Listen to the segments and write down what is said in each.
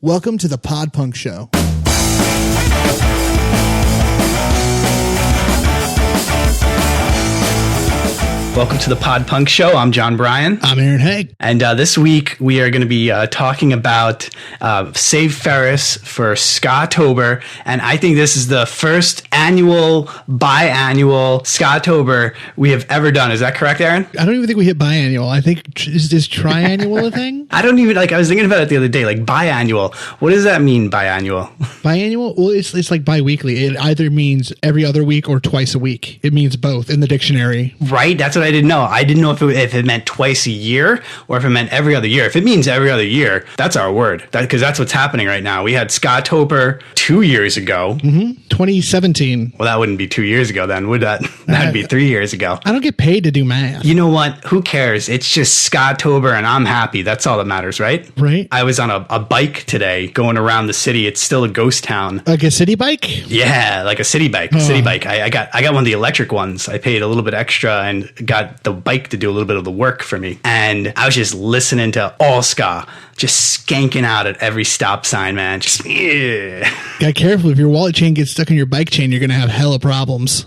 Welcome to the Pod Punk Show. Welcome to the Pod Punk Show. I'm John Bryan. I'm Aaron Haig. And this week we are going to be talking about SAVE FERRIS for SKA'tober. And I think this is the first annual, biannual SKA'tober we have ever done. Is that correct, Aaron? I don't even think we hit biannual. I think, is triannual a thing? I don't even, I was thinking about it the other day, biannual. What does that mean, biannual? Biannual? Well, it's like biweekly. It either means every other week or twice a week. It means both in the dictionary. Right? That's what I didn't know. I didn't know if it meant twice a year or if it meant every other year. If it means every other year, that's our word. Because that's what's happening right now. We had SKA'tober 2 years ago. 2017. Well, that wouldn't be 2 years ago then, would that? That'd be 3 years ago. I don't get paid to do math. You know what? Who cares? It's just SKA'tober and I'm happy. That's all that matters, right? Right. I was on a bike today going around the city. It's still a ghost town. Like a city bike? Yeah, like a city bike. City bike. I got one of the electric ones. I paid a little bit extra and got the bike to do a little bit of the work for me. And I was just listening to all ska, just skanking out at every stop sign, man. Just, yeah. Got careful. If your wallet chain gets stuck in your bike chain, you're going to have hella problems.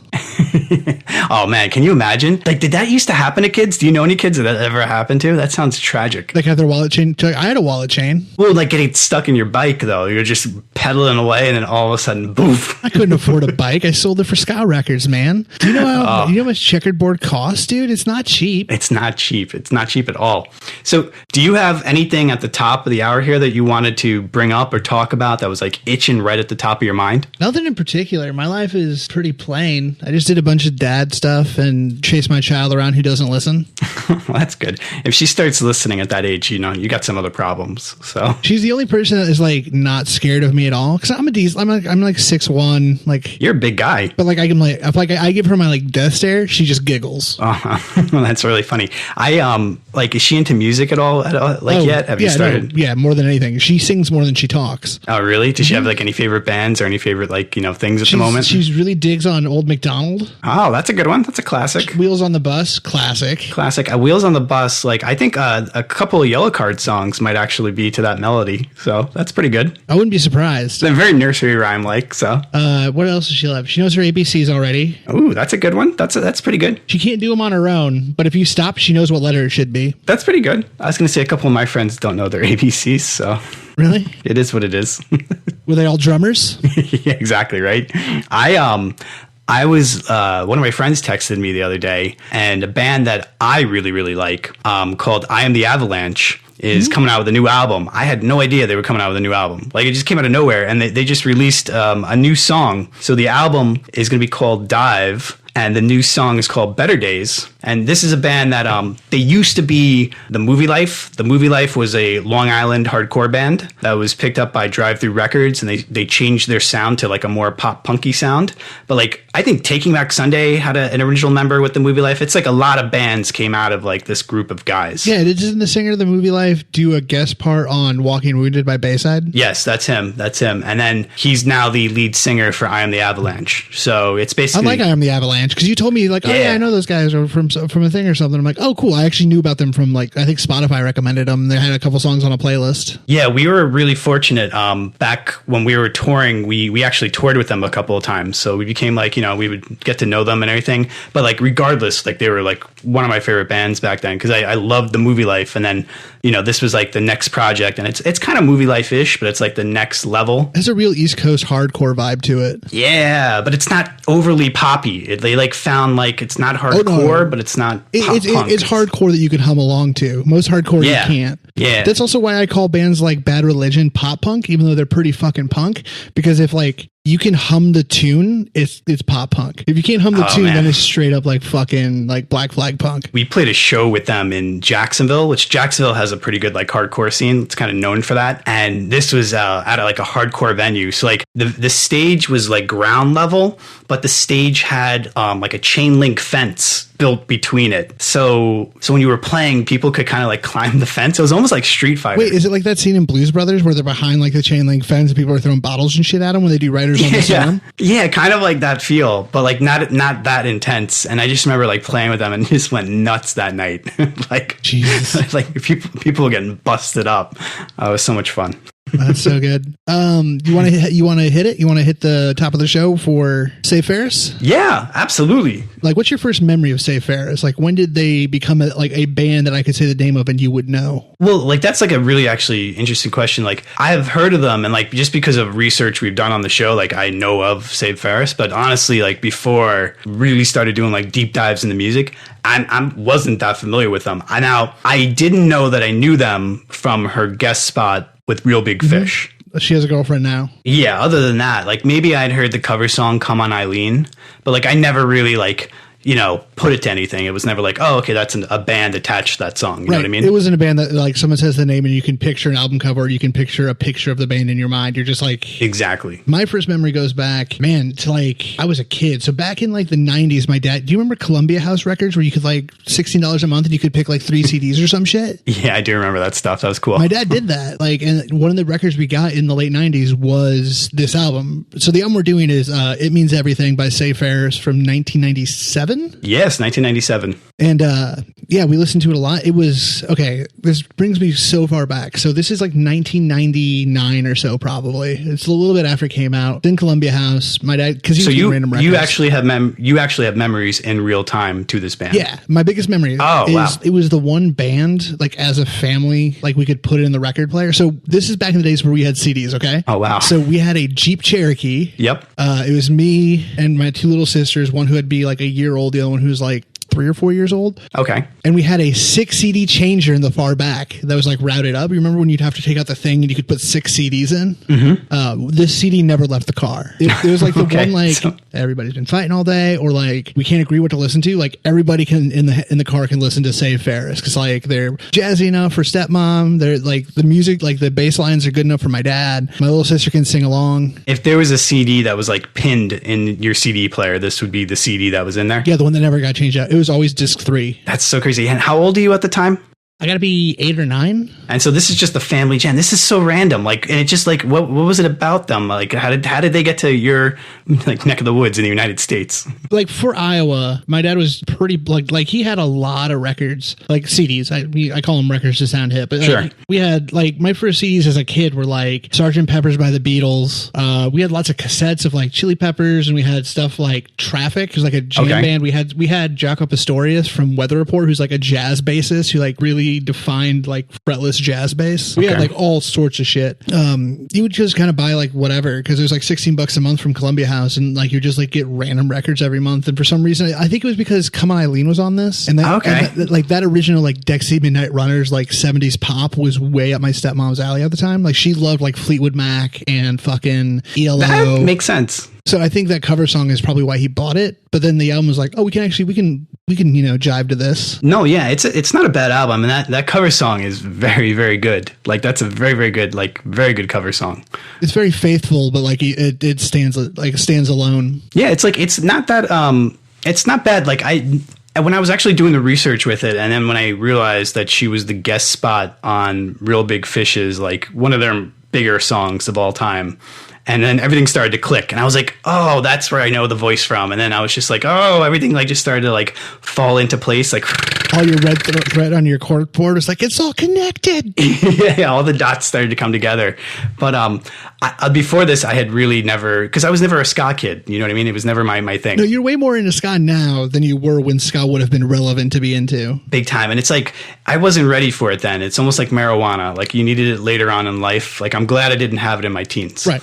Oh, man. Can you imagine? Did that used to happen to kids? Do you know any kids that ever happened to? That sounds tragic. Have their wallet chain. I had a wallet chain. Well, getting stuck in your bike, though. You're just pedaling away and then all of a sudden, boof. I couldn't afford a bike. I sold it for ska records, man. Do you know how much checkerboard costs, dude? It's not cheap. It's not cheap. It's not cheap at all. So do you have anything at the top of the hour here that you wanted to bring up or talk about that was itching right at the top of your mind? Nothing in particular. My life is pretty plain. I just did a bunch of dad stuff and chased my child around who doesn't listen. Well, that's good. If she starts listening at that age, you got some other problems. So she's the only person that is not scared of me at all. Because I'm 6'1". You're a big guy. But I can if I give her my death stare, she just giggles. Well, that's really funny. Is she into music at all? Yet? Have you started? No, yeah, more than anything. She sings more than she talks. Oh, really? Does she have any favorite bands or any favorite things at the moment? She's really digs on Old MacDonald. Oh, that's a good one. That's a classic. Wheels on the Bus, classic. Wheels on the Bus. I think a couple of Yellow Card songs might actually be to that melody. So that's pretty good. I wouldn't be surprised. They're very nursery rhyme so. What else does she love? She knows her ABCs already. Ooh, that's a good one. That's pretty good. She can't do them on her own, but if you stop, she knows what letter it should be. That's pretty good. I was going to say a couple of my friends don't know their ABCs, so. Really? It is what it is. Were they all drummers? Yeah, exactly, right? I was, one of my friends texted me the other day, and a band that I really, really like, called I Am the Avalanche, is coming out with a new album. I had no idea they were coming out with a new album. It just came out of nowhere, and they just released a new song. So the album is going to be called Dive, and the new song is called Better Days. And this is a band that they used to be the Movie Life. The Movie Life was a Long Island hardcore band that was picked up by Drive Thru Records, and they changed their sound to a more pop punky sound. But I think Taking Back Sunday had an original member with the Movie Life. It's a lot of bands came out of this group of guys. Yeah, didn't the singer of the Movie Life do a guest part on Walking Wounded by Bayside? Yes, that's him. And then he's now the lead singer for I Am the Avalanche. So it's basically... I Am the Avalanche, because you told me I know those guys are from a thing or something. I'm like, oh, cool. I actually knew about them from I think Spotify recommended them. They had a couple songs on a playlist. Yeah, we were really fortunate. Back when we were touring, we actually toured with them a couple of times. So we became we would get to know them and everything. But regardless, they were one of my favorite bands back then because I loved the Movie Life. And then, this was the next project, and it's kind of Movie Life-ish, but it's the next level. There's a real East Coast hardcore vibe to it. Yeah, but it's not overly poppy. They found it's not hardcore, but it's not pop punk. It's hardcore that you can hum along to. Most hardcore you can't. Yeah. That's also why I call bands like Bad Religion pop punk, even though they're pretty fucking punk. Because if you can hum the tune, it's pop punk. If you can't hum the tune, then it's straight up fucking Black Flag punk. We played a show with them in Jacksonville, which Jacksonville has a pretty good hardcore scene. It's kind of known for that. And this was at a hardcore venue. So the stage was ground level, but the stage had a chain link fence built between it. So when you were playing, people could kind of climb the fence. It was almost like Street Fighter. Wait, is it like that scene in Blues Brothers where they're behind the chain link fence and people are throwing bottles and shit at them when they do Riders on the Storm? Yeah, kind of like that feel, but not that intense. And I just remember playing with them and just went nuts that night. Jesus. people were getting busted up. It was so much fun. That's so good. You want to hit it? You want to hit the top of the show for Save Ferris? Yeah, absolutely. Like, what's your first memory of Save Ferris? Like, when did they become a band that I could say the name of and you would know? Well, like, that's like a really actually interesting question. Like, I have heard of them, and like, just because of research we've done on the show, like, I know of Save Ferris, but honestly, like, before really started doing like deep dives into music, I wasn't that familiar with them. I didn't know that I knew them from her guest spot with Real Big Fish. She has a girlfriend now. Yeah, other than that, like, maybe I'd heard the cover song Come On Eileen, but like, I never really like, put it to anything. It was never like, oh, okay, that's a band attached to that song. You know what I mean? It wasn't a band that like someone says the name and you can picture an album cover, or you can picture a picture of the band in your mind. You're just like, exactly. My first memory goes back, man, to like, I was a kid. So back in like the 90s, my dad, do you remember Columbia House Records where you could like $16 a month and you could pick like 3 CDs or some shit? Yeah, I do remember that stuff. That was cool. My dad did that. Like, and one of the records we got in the late 90s was this album. So the album we're doing is It Means Everything by Save Ferris from 1997. Yes, 1997. And yeah, we listened to it a lot. It was, okay, this brings me so far back. So this is like 1999 or so, probably. It's a little bit after it came out. It's in Columbia House. My dad, because he was doing random records. You actually have memories in real time to this band. Yeah, my biggest memory is it was the one band, like as a family, like we could put it in the record player. So this is back in the days where we had CDs, okay? Oh, wow. So we had a Jeep Cherokee. Yep. It was me and my 2 little sisters, one who would be like a year old, the other one who was like 3 or 4 years old. Okay. And we had a 6 CD changer in the far back that was like routed up. You remember when you'd have to take out the thing and you could put 6 CDs in? Mm-hmm. This CD never left the car. It was like the one like everybody's been fighting all day, or like we can't agree what to listen to. Like everybody can in the car can listen to Save Ferris because like they're jazzy enough for stepmom. They're like the music, like the bass lines are good enough for my dad. My little sister can sing along. If there was a CD that was like pinned in your CD player, this would be the CD that was in there? Yeah, the one that never got changed out. It was always disc 3. That's so crazy. And how old are you at the time? I gotta be 8 or 9. And so this is just the family jam. This is so random. Like, and it's just like, what was it about them? Like, how did they get to your like neck of the woods in the United States? Like for Iowa, my dad was pretty like he had a lot of records, like CDs. I call them records to sound hip, but sure. We had like my first CDs as a kid were like Sgt. Pepper's by the Beatles. We had lots of cassettes of like Chili Peppers, and we had stuff like Traffic, who's like a jam band. We had Jaco Pastorius from Weather Report, who's like a jazz bassist who like really defined like fretless jazz bass. We had like all sorts of shit. You would just kind of buy like whatever because it was like $16 a month from Columbia House, and like you just like get random records every month. And for some reason, I think it was because Come On Eileen was on this, and that original like Dexy Midnight Runners like 70s pop was way up my stepmom's alley at the time. Like she loved like Fleetwood Mac and fucking ELO. That makes sense. So I think that cover song is probably why he bought it. But then the album was like, oh, we can jive to this. No, yeah, it's not a bad album, and that cover song is very, very good. Like that's a very, very good, like very good cover song. It's very faithful, but like it stands alone. Yeah, it's like it's not bad. Like when I was actually doing the research with it, and then when I realized that she was the guest spot on Real Big Fish's like one of their bigger songs of all time. And then everything started to click, and I was like, "Oh, that's where I know the voice from." And then I was just like, "Oh, everything like just started to like fall into place." Like all your red thread on your corkboard was like, "It's all connected." Yeah, all the dots started to come together. But before this, I had really never, because I was never a ska kid. You know what I mean? It was never my thing. No, you're way more into ska now than you were when ska would have been relevant to be into. Big time. And it's like I wasn't ready for it then. It's almost like marijuana. Like you needed it later on in life. Like I'm glad I didn't have it in my teens. Right.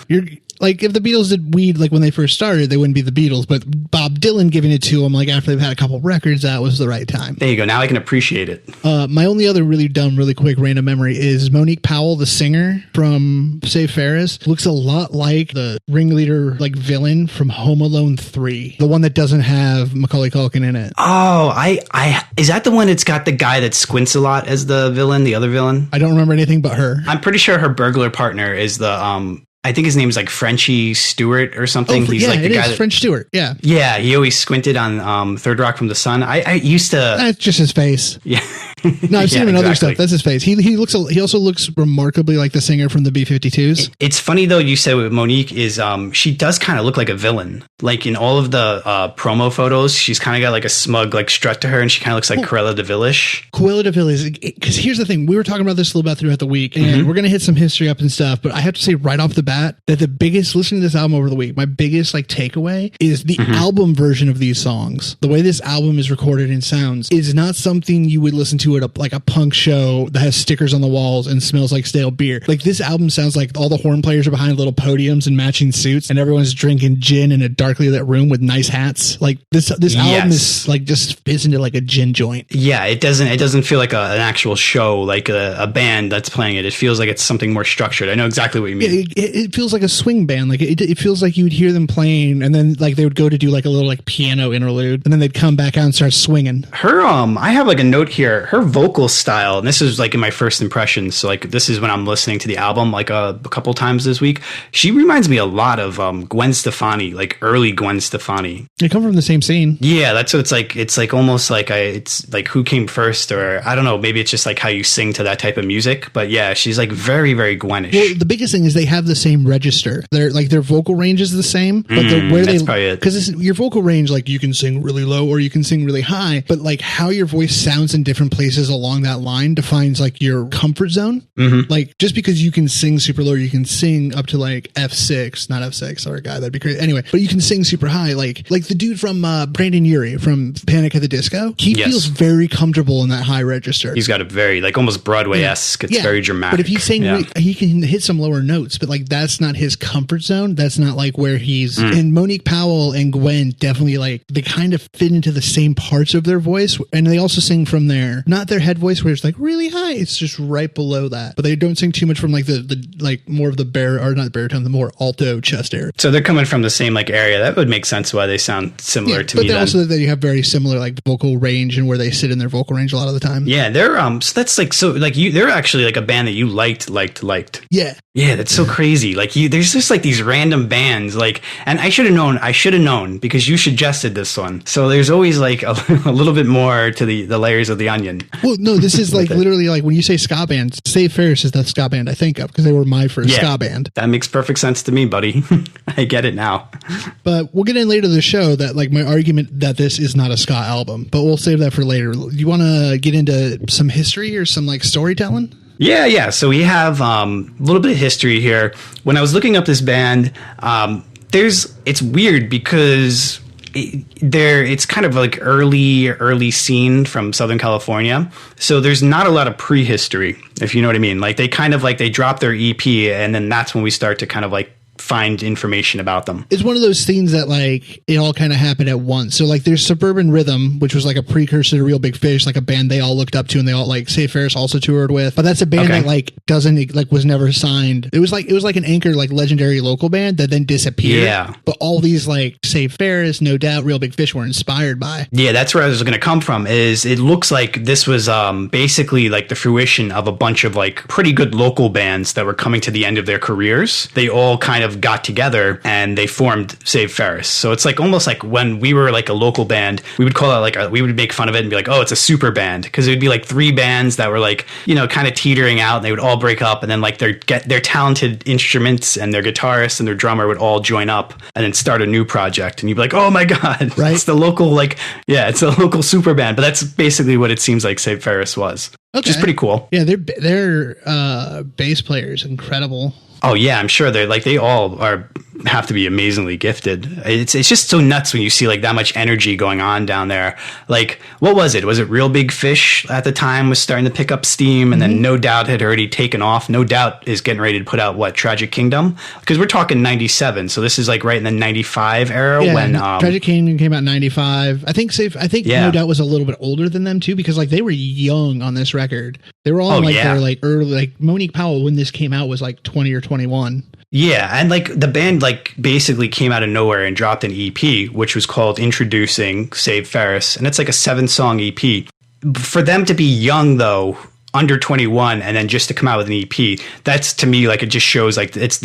Like if the Beatles did weed like when they first started, they wouldn't be the Beatles. But Bob Dylan giving it to them like after they've had a couple records, that was the right time. There you go. Now I can appreciate it. My only other really dumb, really quick random memory is Monique Powell, the singer from Save Ferris, looks a lot like the ringleader like villain from Home Alone 3, the one that doesn't have Macaulay Culkin in it. Oh, I is that the one that's got the guy that squints a lot as the villain, the other villain? I don't remember anything but her. I'm pretty sure her burglar partner is the I think his name is like Frenchie Stewart or something. He's like the guy that, French Stewart. Yeah. Yeah. He always squinted on Third Rock from the Sun. I used to. That's just his face. Yeah. No, I've seen him in other stuff. That's his face. He also looks remarkably like the singer from the B-52s. It's funny though. You said with Monique is she does kind of look like a villain. Like in all of the promo photos, she's kind of got like a smug like strut to her, and she kind of looks like Cruella de Vil-ish. Cruella de Vil is, because here's the thing. We were talking about this a little bit throughout the week, and we're gonna hit some history up and stuff. But I have to say right off the bat that the biggest, listening to this album over the week, my biggest like takeaway is the album version of these songs. The way this album is recorded and sounds is not something you would listen to at like a punk show that has stickers on the walls and smells like stale beer. Like this album sounds like all the horn players are behind little podiums and matching suits, and everyone's drinking gin in a darkly lit room with nice hats. Like this album is like just fits into like a gin joint. Yeah, it doesn't feel like an actual show, like a band that's playing it. It feels like it's something more structured. I know exactly what you mean. It feels like a swing band. Like it feels like you would hear them playing, and then like they would go to do like a little like piano interlude, and then they'd come back out and start swinging. Her I have like a note here. Her vocal style, and this is like in my first impressions. So like this is when I'm listening to the album like a couple times this week. She reminds me a lot of Gwen Stefani, like early Gwen Stefani. They come from the same scene. Yeah, that's what it's like. It's like almost like it's like who came first, or I don't know. Maybe it's just like how you sing to that type of music. But yeah, she's like very, very Gwenish. Well, the biggest thing is they have the same register. They're like their vocal range is the same, but that's probably it. Because your vocal range, like you can sing really low or you can sing really high, but like how your voice sounds in different places along that line defines like your comfort zone. Like just because you can sing super low, you can sing up to like F6, not F6. Sorry, guy, that'd be crazy. Anyway, but you can sing super high, like the dude from Brandon Urie from Panic at the Disco. He feels very comfortable in that high register. He's got a very like almost Broadway-esque. It's very dramatic. But if he's saying he can hit some lower notes, but like that's not his comfort zone. That's not like where he's. And Monique Powell and Gwen definitely like they kind of fit into the same parts of their voice, and they also sing from their not their head voice where it's like really high. It's just right below that, but they don't sing too much from like the like more of the not baritone, the more alto chest area. So they're coming from the same like area. That would make sense why they sound similar to me. But also that you have very similar like vocal range and where they sit in their vocal range a lot of the time. Yeah, they're so that's like so like you. They're actually like a band that you liked. Yeah, that's so crazy. Like there's just like these random bands like, and I should have known because you suggested this one. So there's always like a little bit more to the layers of the onion. Well, no, this is like literally like when you say ska band, Save Ferris is the ska band I think of because they were my first ska band. That makes perfect sense to me, buddy. I get it now. But we'll get in later in the show that like my argument that this is not a ska album, but we'll save that for later. You want to get into some history or some like storytelling? Yeah. So we have a little bit of history here. When I was looking up this band, it's weird because it's kind of like early scene from Southern California. So there's not a lot of prehistory, if you know what I mean. Like they kind of like they drop their EP, and then that's when we start to kind of like find information about them. It's one of those things that like it all kind of happened at once. So like there's Suburban Rhythm, which was like a precursor to Real Big Fish, like a band they all looked up to and they all like Save Ferris also toured with. But that's a band that like doesn't like was never signed. It was like an anchor like legendary local band that then disappeared. Yeah. But all these like Save Ferris, No Doubt, Real Big Fish were inspired by. Yeah, that's where I was going to come from. Is it looks like this was basically like the fruition of a bunch of like pretty good local bands that were coming to the end of their careers. They all kind of got together and they formed Save Ferris. So it's like almost like when we were like a local band, we would call it like we would make fun of it and be like, oh, it's a super band, because it would be like three bands that were like, you know, kind of teetering out, and they would all break up, and then like their talented instruments and their guitarist and their drummer would all join up and then start a new project, and you'd be like, oh my god, right? It's the local it's a local super band. But that's basically what it seems like Save Ferris was. Which is pretty cool. Yeah, their bass player is incredible. Oh yeah, I'm sure they all have to be amazingly gifted. It's just so nuts when you see like that much energy going on down there. Like, what was it? Was it Real Big Fish at the time was starting to pick up steam, and then No Doubt had already taken off. No Doubt is getting ready to put out Tragic Kingdom, because we're talking 97. So this is like right in the 95 era when Tragic Kingdom came out in 95. I think No Doubt was a little bit older than them too, because like they were young on this record. They were all their like early, like Monique Powell when this came out was like 20 or 21. Yeah, and like the band like basically came out of nowhere and dropped an EP, which was called Introducing Save Ferris, and it's like a 7-song EP. For them to be young though, under 21 and then just to come out with an EP, that's to me like it just shows like this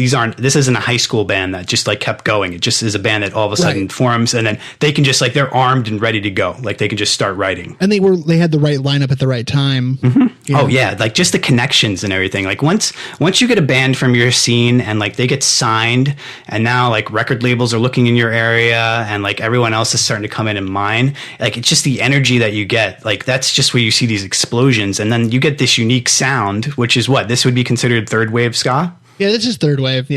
isn't a high school band that just like kept going. It just is a band that all of a sudden forms, and then they can just like they're armed and ready to go. Like they can just start writing. And they had the right lineup at the right time. Oh yeah, like just the connections and everything. Like once you get a band from your scene and like they get signed, and now like record labels are looking in your area, and like everyone else is starting to come in mine. Like it's just the energy that you get. Like that's just where you see these explosions, and then you get this unique sound, which is what this would be considered third wave ska. Yeah, this is third wave.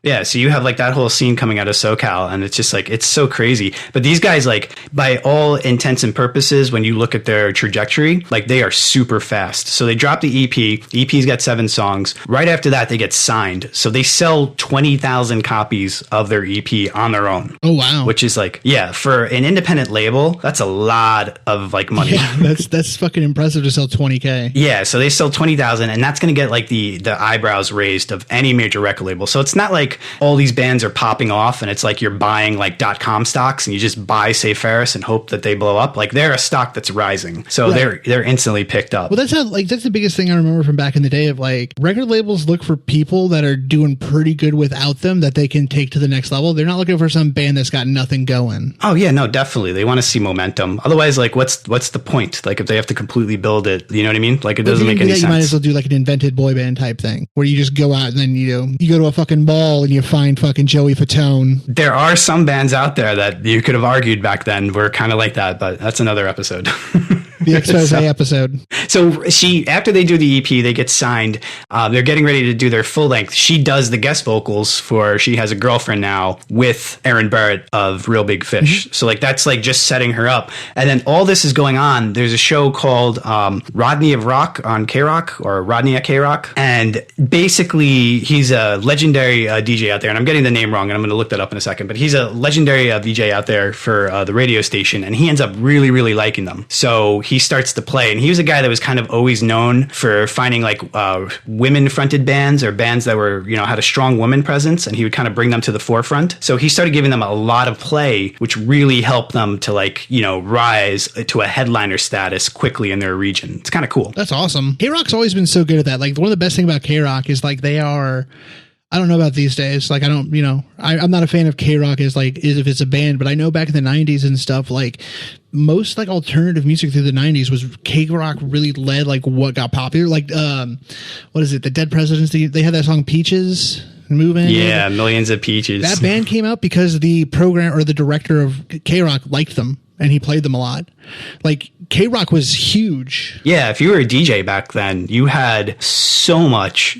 Yeah, so you have like that whole scene coming out of SoCal, and it's just like, it's so crazy. But these guys, like, by all intents and purposes, when you look at their trajectory, like they are super fast. So they drop the EP. The EP's got 7 songs. Right after that, they get signed. So they sell 20,000 copies of their EP on their own. Oh, wow. Which is like, yeah, for an independent label, that's a lot of like money. Yeah, that's fucking impressive to sell 20K. Yeah, so they sell 20,000, and that's going to get like the eyebrows raised of any major record label. So it's not like all these bands are popping off and it's like you're buying like .com stocks and you just buy SAVE FERRIS and hope that they blow up. Like they're a stock that's rising, so they're instantly picked up. Well, that's the biggest thing I remember from back in the day of like record labels look for people that are doing pretty good without them that they can take to the next level. They're not looking for some band that's got nothing going. Oh yeah, no, definitely they want to see momentum. Otherwise, like what's the point? Like if they have to completely build it, you know what I mean? Like it doesn't make any sense. You might as well do like an invented boy band type thing where you just go out and then you go to a fucking mall and you find fucking Joey Fatone. There are some bands out there that you could have argued back then were kind of like that, but that's another episode. The expose episode. So after they do the EP, they get signed. They're getting ready to do their full length. She does the guest vocals for She Has a Girlfriend Now with Aaron Barrett of Real Big Fish. So like that's like just setting her up. And then all this is going on. There's a show called Rodney of Rock on K-Rock, or Rodney at K-Rock. And basically he's a legendary DJ out there. And I'm getting the name wrong and I'm going to look that up in a second. But he's a legendary DJ out there for the radio station. And he ends up really, really liking them. So he starts to play, and he was a guy that was kind of always known for finding like women fronted bands or bands that were, had a strong woman presence, and he would kind of bring them to the forefront. So he started giving them a lot of play, which really helped them to like, rise to a headliner status quickly in their region. It's kind of cool. That's awesome. K-Rock's always been so good at that. Like one of the best things about K-Rock is like they are, I don't know about these days. Like I don't, I'm not a fan of K-Rock as if it's a band, but I know back in the 90s and stuff, like most like alternative music through the 90s was K-Rock really led like what got popular. Like what is it? The Dead Presidents, they had that song Peaches. Moving. Yeah, Millions of Peaches. That band came out because the program or the director of K-Rock liked them and he played them a lot. Like K-Rock was huge. Yeah, if you were a DJ back then, you had so much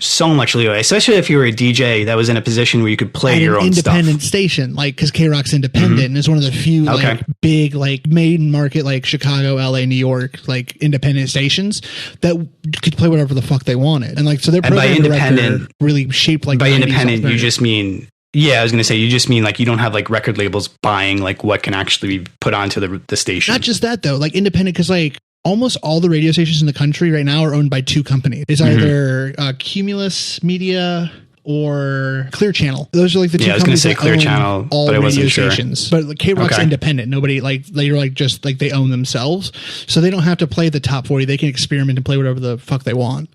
leeway, especially if you were a DJ that was in a position where you could play your own stuff. Independent station, like because K-Rock's independent and it's one of the few like big like main market like Chicago, LA, New York like independent stations that could play whatever the fuck they wanted. And like so their program director really shaped like by independent you just mean. Yeah, I was going to say, you just mean like you don't have like record labels buying like what can actually be put onto the station. Not just that though, like independent, because like almost all the radio stations in the country right now are owned by 2 companies. It's either Cumulus Media or Clear Channel. Those are like the 2 companies. I was going to say Clear Channel, all but I wasn't stations. Sure. But like, K-Rock's independent. Nobody like they're like just like they own themselves, so they don't have to play the top 40. They can experiment and play whatever the fuck they want.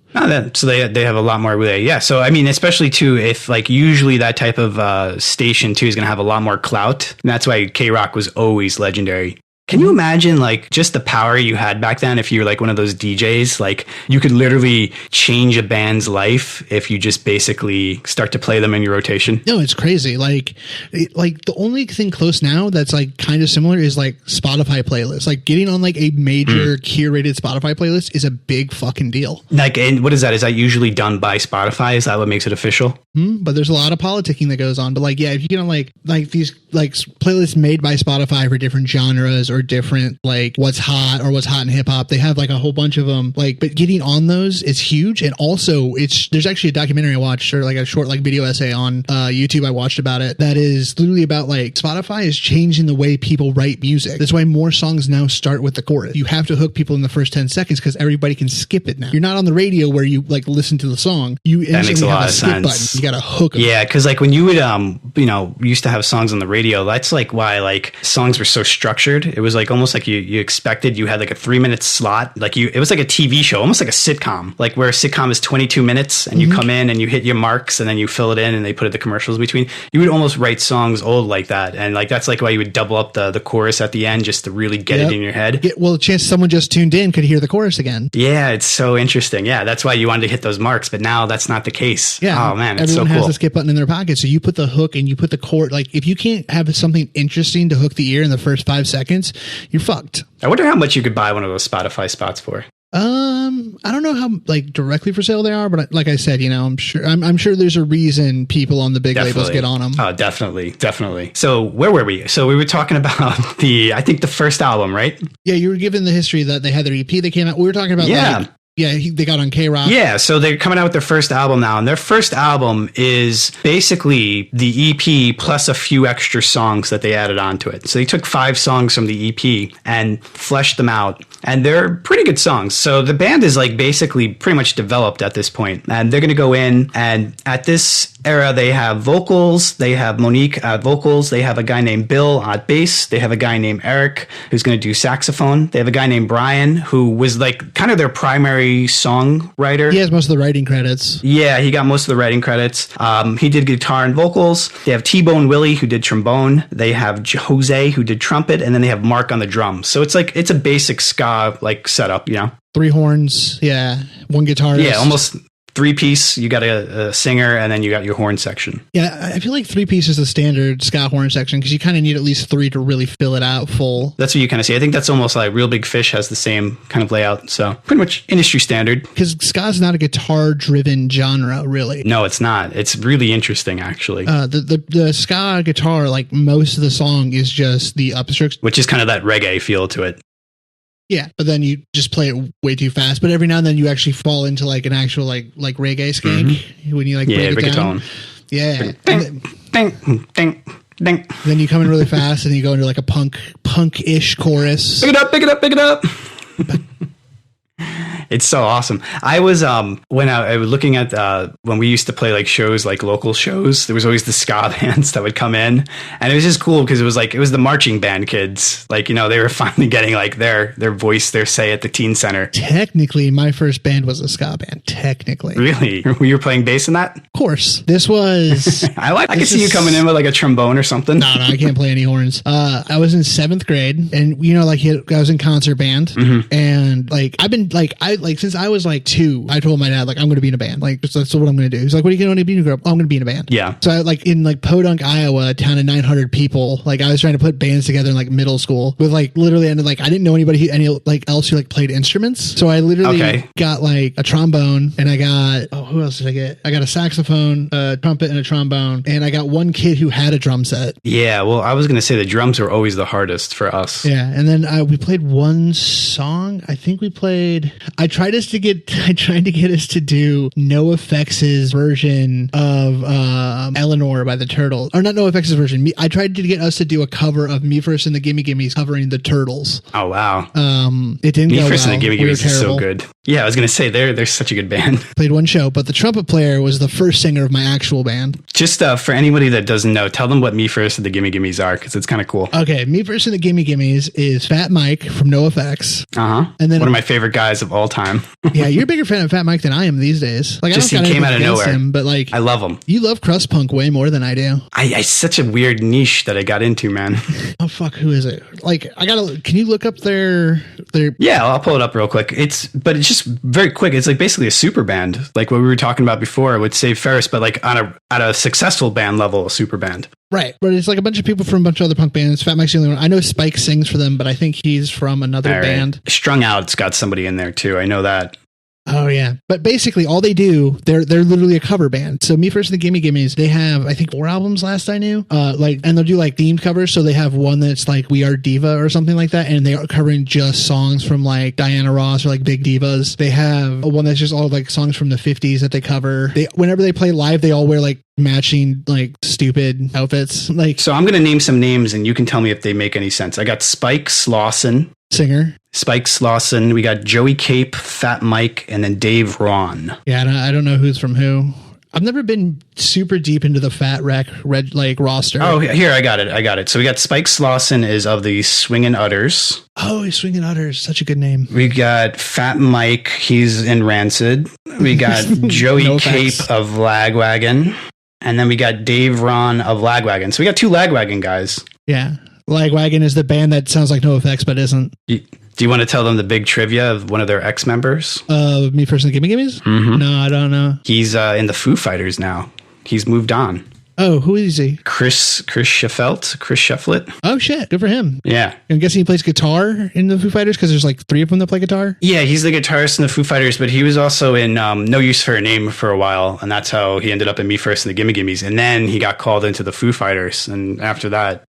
So they have a lot more way. Yeah. So I mean, especially too, if like usually that type of station too is going to have a lot more clout. And that's why K-Rock was always legendary. Can you imagine like just the power you had back then if you were like one of those DJs? Like you could literally change a band's life if you just basically start to play them in your rotation. No, it's crazy. Like the only thing close now that's like kind of similar is like Spotify playlists. Like getting on like a major curated Spotify playlist is a big fucking deal. Like, and what is that? Is that usually done by Spotify? Is that what makes it official? But there's a lot of politicking that goes on. But like, yeah, if you get on like these like playlists made by Spotify for different genres or different like what's hot in hip hop, they have like a whole bunch of them. Like, but getting on those is huge. And also there's actually a documentary I watched, or like a short like video essay on YouTube I watched about it, that is literally about like Spotify is changing the way people write music. That's why more songs now start with the chorus. You have to hook people in the first 10 seconds because everybody can skip it now. You're not on the radio where you like listen to the song. You instantly have a skip button. You got to hook them. Yeah, because like when you would used to have songs on the radio, that's like why like songs were so structured. It was like almost like you expected you had like a 3-minute slot. Like it was like a TV show, almost like a sitcom, like where a sitcom is 22 minutes and you come in and you hit your marks and then you fill it in and they put the commercials between. You would almost write songs old like that. And like, that's like why you would double up the chorus at the end just to really get it in your head. Well, a chance someone just tuned in could hear the chorus again. Yeah, it's so interesting. Yeah, that's why you wanted to hit those marks, but now that's not the case. Yeah. Oh man, it's everyone so cool. has a skip button in their pocket, so you put the hook and you put the chord. Like if you can't have something interesting to hook the ear in the first 5 seconds, you're fucked. I wonder how much you could buy one of those Spotify spots for. I don't know how like directly for sale they are, but like I said, I'm sure there's a reason people on the big labels get on them. Oh, definitely. So where were we? So we were talking about I think the first album, right? Yeah, you were given the history that they had their EP that came out. We were talking about they got on K-Rock. Yeah, so they're coming out with their first album now, and their first album is basically the EP plus a few extra songs that they added onto it. So they took 5 songs from the EP and fleshed them out, and they're pretty good songs. So the band is like basically pretty much developed at this point, and they're going to go in, and at this era, they have vocals, they have Monique at vocals, they have a guy named Bill at bass, they have a guy named Eric who's going to do saxophone, they have a guy named Brian who was like kind of their primary songwriter. He has most of the writing credits. Yeah, he got most of the writing credits. He did guitar and vocals. They have T-Bone Willie who did trombone. They have Jose who did trumpet, and then they have Mark on the drums. So it's a basic ska like setup, 3 horns, 1 guitarist. Yeah, almost 3-piece. You got a singer, and then you got your horn section. Yeah, I feel like 3-piece is the standard ska horn section because you kind of need at least 3 to really fill it out full. That's what you kind of see. I think that's almost like Real Big Fish has the same kind of layout. So pretty much industry standard. Because ska is not a guitar-driven genre, really. No, it's not. It's really interesting, actually. The ska guitar, like most of the song, is just the upstrokes, which is kind of that reggae feel to it. Yeah, but then you just play it way too fast. But every now and then you actually fall into like an actual like reggae skank when you like break it down. Yeah, ding, ding, ding, ding. Then you come in really fast and you go into like a punk-ish chorus. Pick it up. It's so awesome. I was when I was looking at when we used to play like shows, like local shows, there was always the ska bands that would come in, and it was just cool because it was the marching band kids, like they were finally getting like their voice, their say at the teen center. Technically, my first band was a ska band. Technically, really, you were playing bass in that? Of course, this was. I could see you coming in with like a trombone or something. No, I can't play any horns. I was in 7th grade, and I was in concert band, and like I've been like since I was like 2, I told my dad like I'm going to be in a band. Like that's what I'm going to do. He's like, "What are you going to be when you grow up?" "Oh, I'm going to be in a band." Yeah. So I like in like Podunk, Iowa, a town of 900 people. Like I was trying to put bands together in like middle school with like literally, and like I didn't know anybody else who like played instruments. So I literally got like a trombone, and I got who else did I get? I got a saxophone, a trumpet, and a trombone, and I got one kid who had a drum set. Yeah. Well, I was going to say the drums are always the hardest for us. Yeah, and then we played one song. I think we played. I tried to get us to do NoFX's version of Eleanor by the Turtles. Or not NoFX's version. I tried to get us to do a cover of Me First and the Gimme Gimmes covering the Turtles. Oh, wow. It didn't go well. Me First and the Gimme Gimmes is so good. Yeah, I was going to say, they're such a good band. Played one show, but the trumpet player was the first singer of my actual band. Just for anybody that doesn't know, tell them what Me First and the Gimme Gimmes are, because it's kind of cool. Okay, Me First and the Gimme Gimmes is Fat Mike from NoFX. Uh-huh. And then one of my favorite guys of all time. Yeah, you're a bigger fan of Fat Mike than I am these days. Like, just he came out of nowhere. Him, but like, I love him. You love crust punk way more than I do. I such a weird niche that I got into, man. Oh fuck, who is it? Like, can you look up their? Yeah, I'll pull it up real quick. It's just very quick. It's like basically a super band, like what we were talking about before with Save Ferris, but like at a successful band level, a super band. Right, but it's like a bunch of people from a bunch of other punk bands. Fat Mike's the only one. I know Spike sings for them, but I think he's from another band. Strung Out's got somebody in there too. I know that. Oh yeah, but basically all they do, they're literally a cover band. So Me First and the Gimme Gimmes, they have I think 4 albums last I knew. And they'll do like themed covers. So they have one that's like We Are Diva or something like that, and they are covering just songs from like Diana Ross or like big divas. They have one that's just all like songs from the 50s that they cover. Whenever they play live, they all wear like matching like stupid outfits. Like, so I'm gonna name some names and you can tell me if they make any sense. I got Spike Slauson, singer. Spike Slauson. We got Joey Cape, Fat Mike, and then Dave Ron. Yeah, I don't know who's from who. I've never been super deep into the Fat Wreck Red like roster. Oh, here, I got it. So we got Spike Slauson is of the Swingin' Utters. Oh, he's Swingin' Utters. Such a good name. We got Fat Mike. He's in Rancid. We got Joey No Cape offense. of Lagwagon. And then we got Dave Ron of Lagwagon. So we got 2 Lagwagon guys. Yeah. Lagwagon is the band that sounds like NoFX but isn't. Do you want to tell them the big trivia of one of their ex-members? Me First and the Gimme Gimmes? Mm-hmm. No, I don't know. He's in the Foo Fighters now. He's moved on. Oh, who is he? Chris Shefflet. Oh, shit. Good for him. Yeah. I'm guessing he plays guitar in the Foo Fighters because there's like 3 of them that play guitar. Yeah, he's the guitarist in the Foo Fighters, but he was also in No Use for a Name for a while, and that's how he ended up in Me First and the Gimme Gimmes. And then he got called into the Foo Fighters, and after that,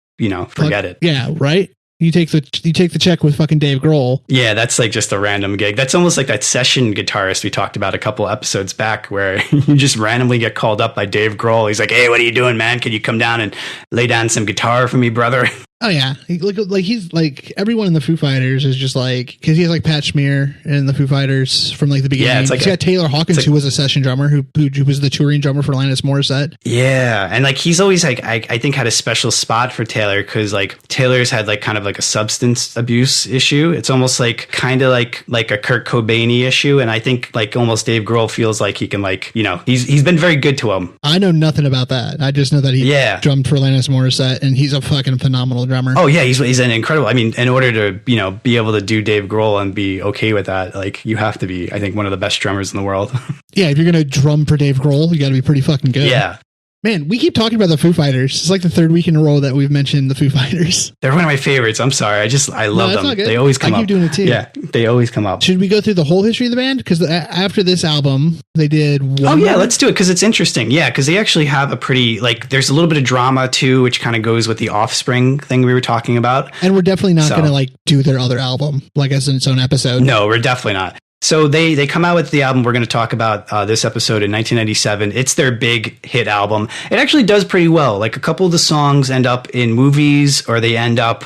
forget it. Yeah, right? You take the check with fucking Dave Grohl. Yeah, that's like just a random gig. That's almost like that session guitarist we talked about a couple episodes back where you just randomly get called up by Dave Grohl. He's like, "Hey, what are you doing, man? Can you come down and lay down some guitar for me, brother?" Oh yeah, he's like everyone in the Foo Fighters is just like because he has like Pat Smear in the Foo Fighters from like the beginning. Yeah, it's like he's got Taylor Hawkins who was a session drummer who was the touring drummer for Alanis Morissette. Yeah, and like he's always like I think had a special spot for Taylor because like Taylor's had like kind of like a substance abuse issue. It's almost like kind of like a Kurt Cobain-y issue, and I think like almost Dave Grohl feels like he can like he's been very good to him. I know nothing about that. I just know that he drummed for Alanis Morissette and he's a fucking phenomenal drummer. Oh yeah, he's an incredible. I mean, in order to be able to do Dave Grohl and be okay with that, like you have to be, I think, one of the best drummers in the world. Yeah, if you're gonna drum for Dave Grohl, you got to be pretty fucking good. Yeah. Man, we keep talking about the Foo Fighters. It's like the 3rd week in a row that we've mentioned the Foo Fighters. They're one of my favorites. I'm sorry. I love them. They always come up. I keep doing it too. Yeah, they always come up. Should we go through the whole history of the band? Because after this album, they did one. Oh, yeah, let's do it because it's interesting. Yeah, because they actually have a pretty, like, there's a little bit of drama too, which kind of goes with the Offspring thing we were talking about. And we're definitely not going to, like, do their other album, like, as its own episode. No, we're definitely not. So they come out with the album we're going to talk about this episode in 1997. It's their big hit album. It actually does pretty well. Like a couple of the songs end up in movies or they end up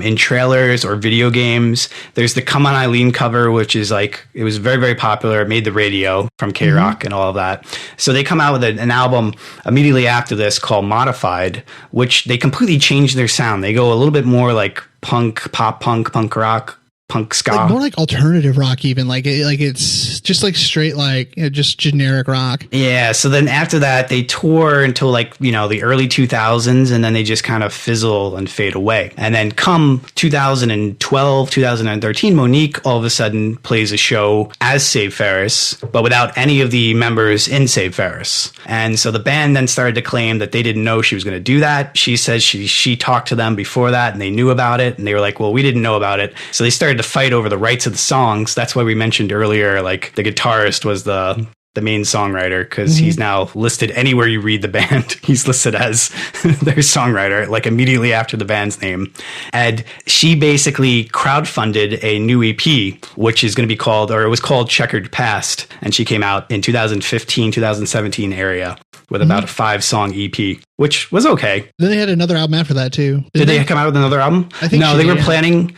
in trailers or video games. There's the Come On Eileen cover, which is like, it was very, very popular. It made the radio from K-Rock and all of that. So they come out with an album immediately after this called Modified, which they completely changed their sound. They go a little bit more like punk, pop punk, punk rock, punk ska, like more like alternative rock, even like it's just like straight like just generic rock. Yeah. So then after that, they tour until like the early 2000s, and then they just kind of fizzle and fade away. And then come 2012, 2013, Monique all of a sudden plays a show as Save Ferris, but without any of the members in Save Ferris. And so the band then started to claim that they didn't know she was going to do that. She says she talked to them before that, and they knew about it, and they were like, "Well, we didn't know about it." So they started to fight over the rights of the songs. That's why we mentioned earlier, like the guitarist was the main songwriter because he's now listed anywhere you read the band. He's listed as their songwriter, like immediately after the band's name. And she basically crowdfunded a new EP, which is going to be called, or it was called Checkered Past. And she came out in 2015, 2017 area with about a 5-song EP, which was okay. Then they had another album after that too. Did they come out with another album? I think no, they were planning.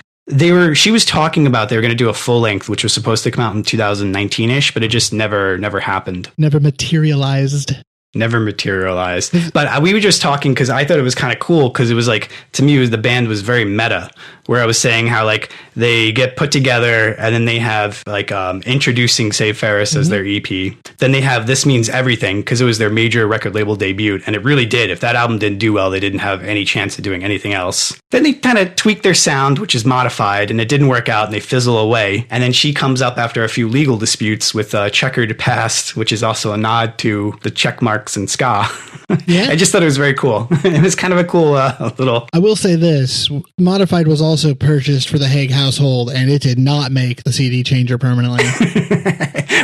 She was talking about they were going to do a full length, which was supposed to come out in 2019-ish, but it just never happened. Never materialized. But we were just talking because I thought it was kind of cool because it was like, to me, the band was very meta, where I was saying how like they get put together and then they have like introducing Save Ferris as their EP. Then they have This Means Everything because it was their major record label debut. And it really did. If that album didn't do well, they didn't have any chance of doing anything else. Then they kind of tweaked their sound, which is Modified, and it didn't work out and they fizzle away. And then she comes up after a few legal disputes with Checkered Past, which is also a nod to the check marks in ska. Yeah. I just thought it was very cool. It was kind of a cool little... I will say this. Modified was also purchased for the Haig household, and it did not make the CD changer permanently.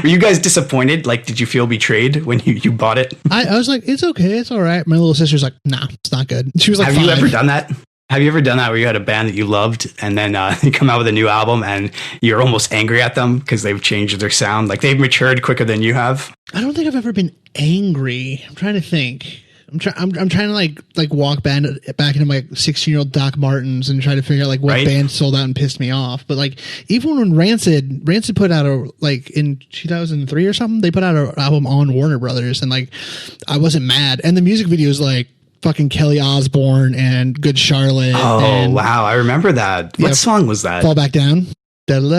Were you guys disappointed? Like, did you feel betrayed when you bought it? I was like, it's okay. It's all right. My little sister's like, nah, it's not good. She was like, Have you ever done that? Have you ever done that where you had a band that you loved and then you come out with a new album and you're almost angry at them because they've changed their sound? Like they've matured quicker than you have? I don't think I've ever been angry. I'm trying to think. I'm trying to like walk back into my 16-year-old Doc Martens and try to figure out like what band sold out and pissed me off. But like even when Rancid put out in 2003 or something, they put out an album on Warner Brothers, and like I wasn't mad. And the music video is like fucking Kelly Osbourne and Good Charlotte. Oh wow, I remember that. What song was that? Fall Back Down. Fall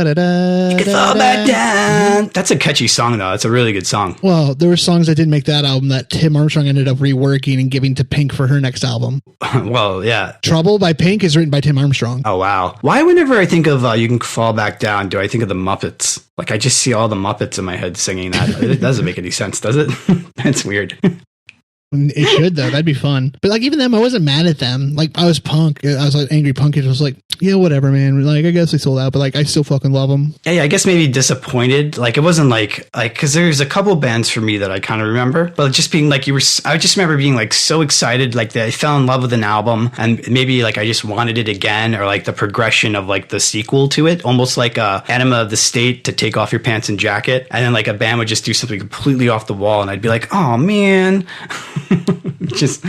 back down. That's a catchy song, though. It's a really good song. Well, there were songs that didn't make that album that Tim Armstrong ended up reworking and giving to Pink for her next album. Well, yeah. Trouble by Pink is written by Tim Armstrong. Oh, wow. Why, whenever I think of You Can Fall Back Down, do I think of the Muppets? Like, I just see all the Muppets in my head singing that. It doesn't make any sense, does it? That's weird. It should, though. That'd be fun. But like even them, I wasn't mad at them. Like I was punk. I was like angry punk. It was like, yeah, whatever, man. Like I guess they sold out, but like I still fucking love them. Yeah, I guess maybe disappointed. Like it wasn't like because there's a couple bands for me that I kind of remember, but just being like I just remember being like so excited, like that I fell in love with an album, and maybe like I just wanted it again, or like the progression of like the sequel to it, almost like Anima of the State to Take Off Your Pants and Jacket, and then like a band would just do something completely off the wall, and I'd be like, oh man. Just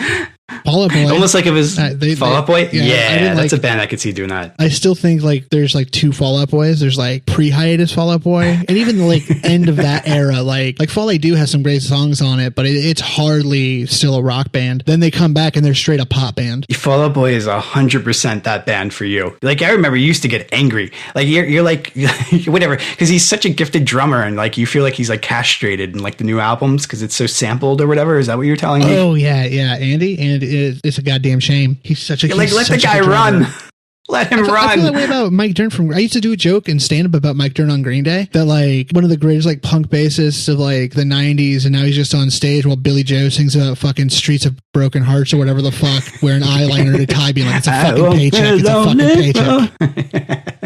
Fall Out Boy. Almost like it was Fall Out Boy. Yeah, that's a band I could see doing that. I still think like there's like two Fall Out Boys. There's like pre-hiatus Fall Out Boy, and even the like end of that era. Like Fall I Do has some great songs on it, but it's hardly still a rock band. Then they come back and they're straight up pop band. Fall Out Boy is 100% that band for you. Like I remember you used to get angry. Like you're like whatever, because he's such a gifted drummer, and like you feel like he's like castrated in like the new albums because it's so sampled or whatever. Is that what you're telling me? Oh yeah, Andy, and it's a goddamn shame. He's such a like let the guy run. Let him run. I feel that way about Mike Dirnt I used to do a joke and stand up about Mike Dirnt on Green Day, that like one of the greatest like punk bassists of like the 90s, and now he's just on stage while Billy Joe sings about fucking Streets of Broken Hearts or whatever the fuck, wearing eyeliner and a tie, being like, it's a fucking paycheck. It's a fucking paycheck.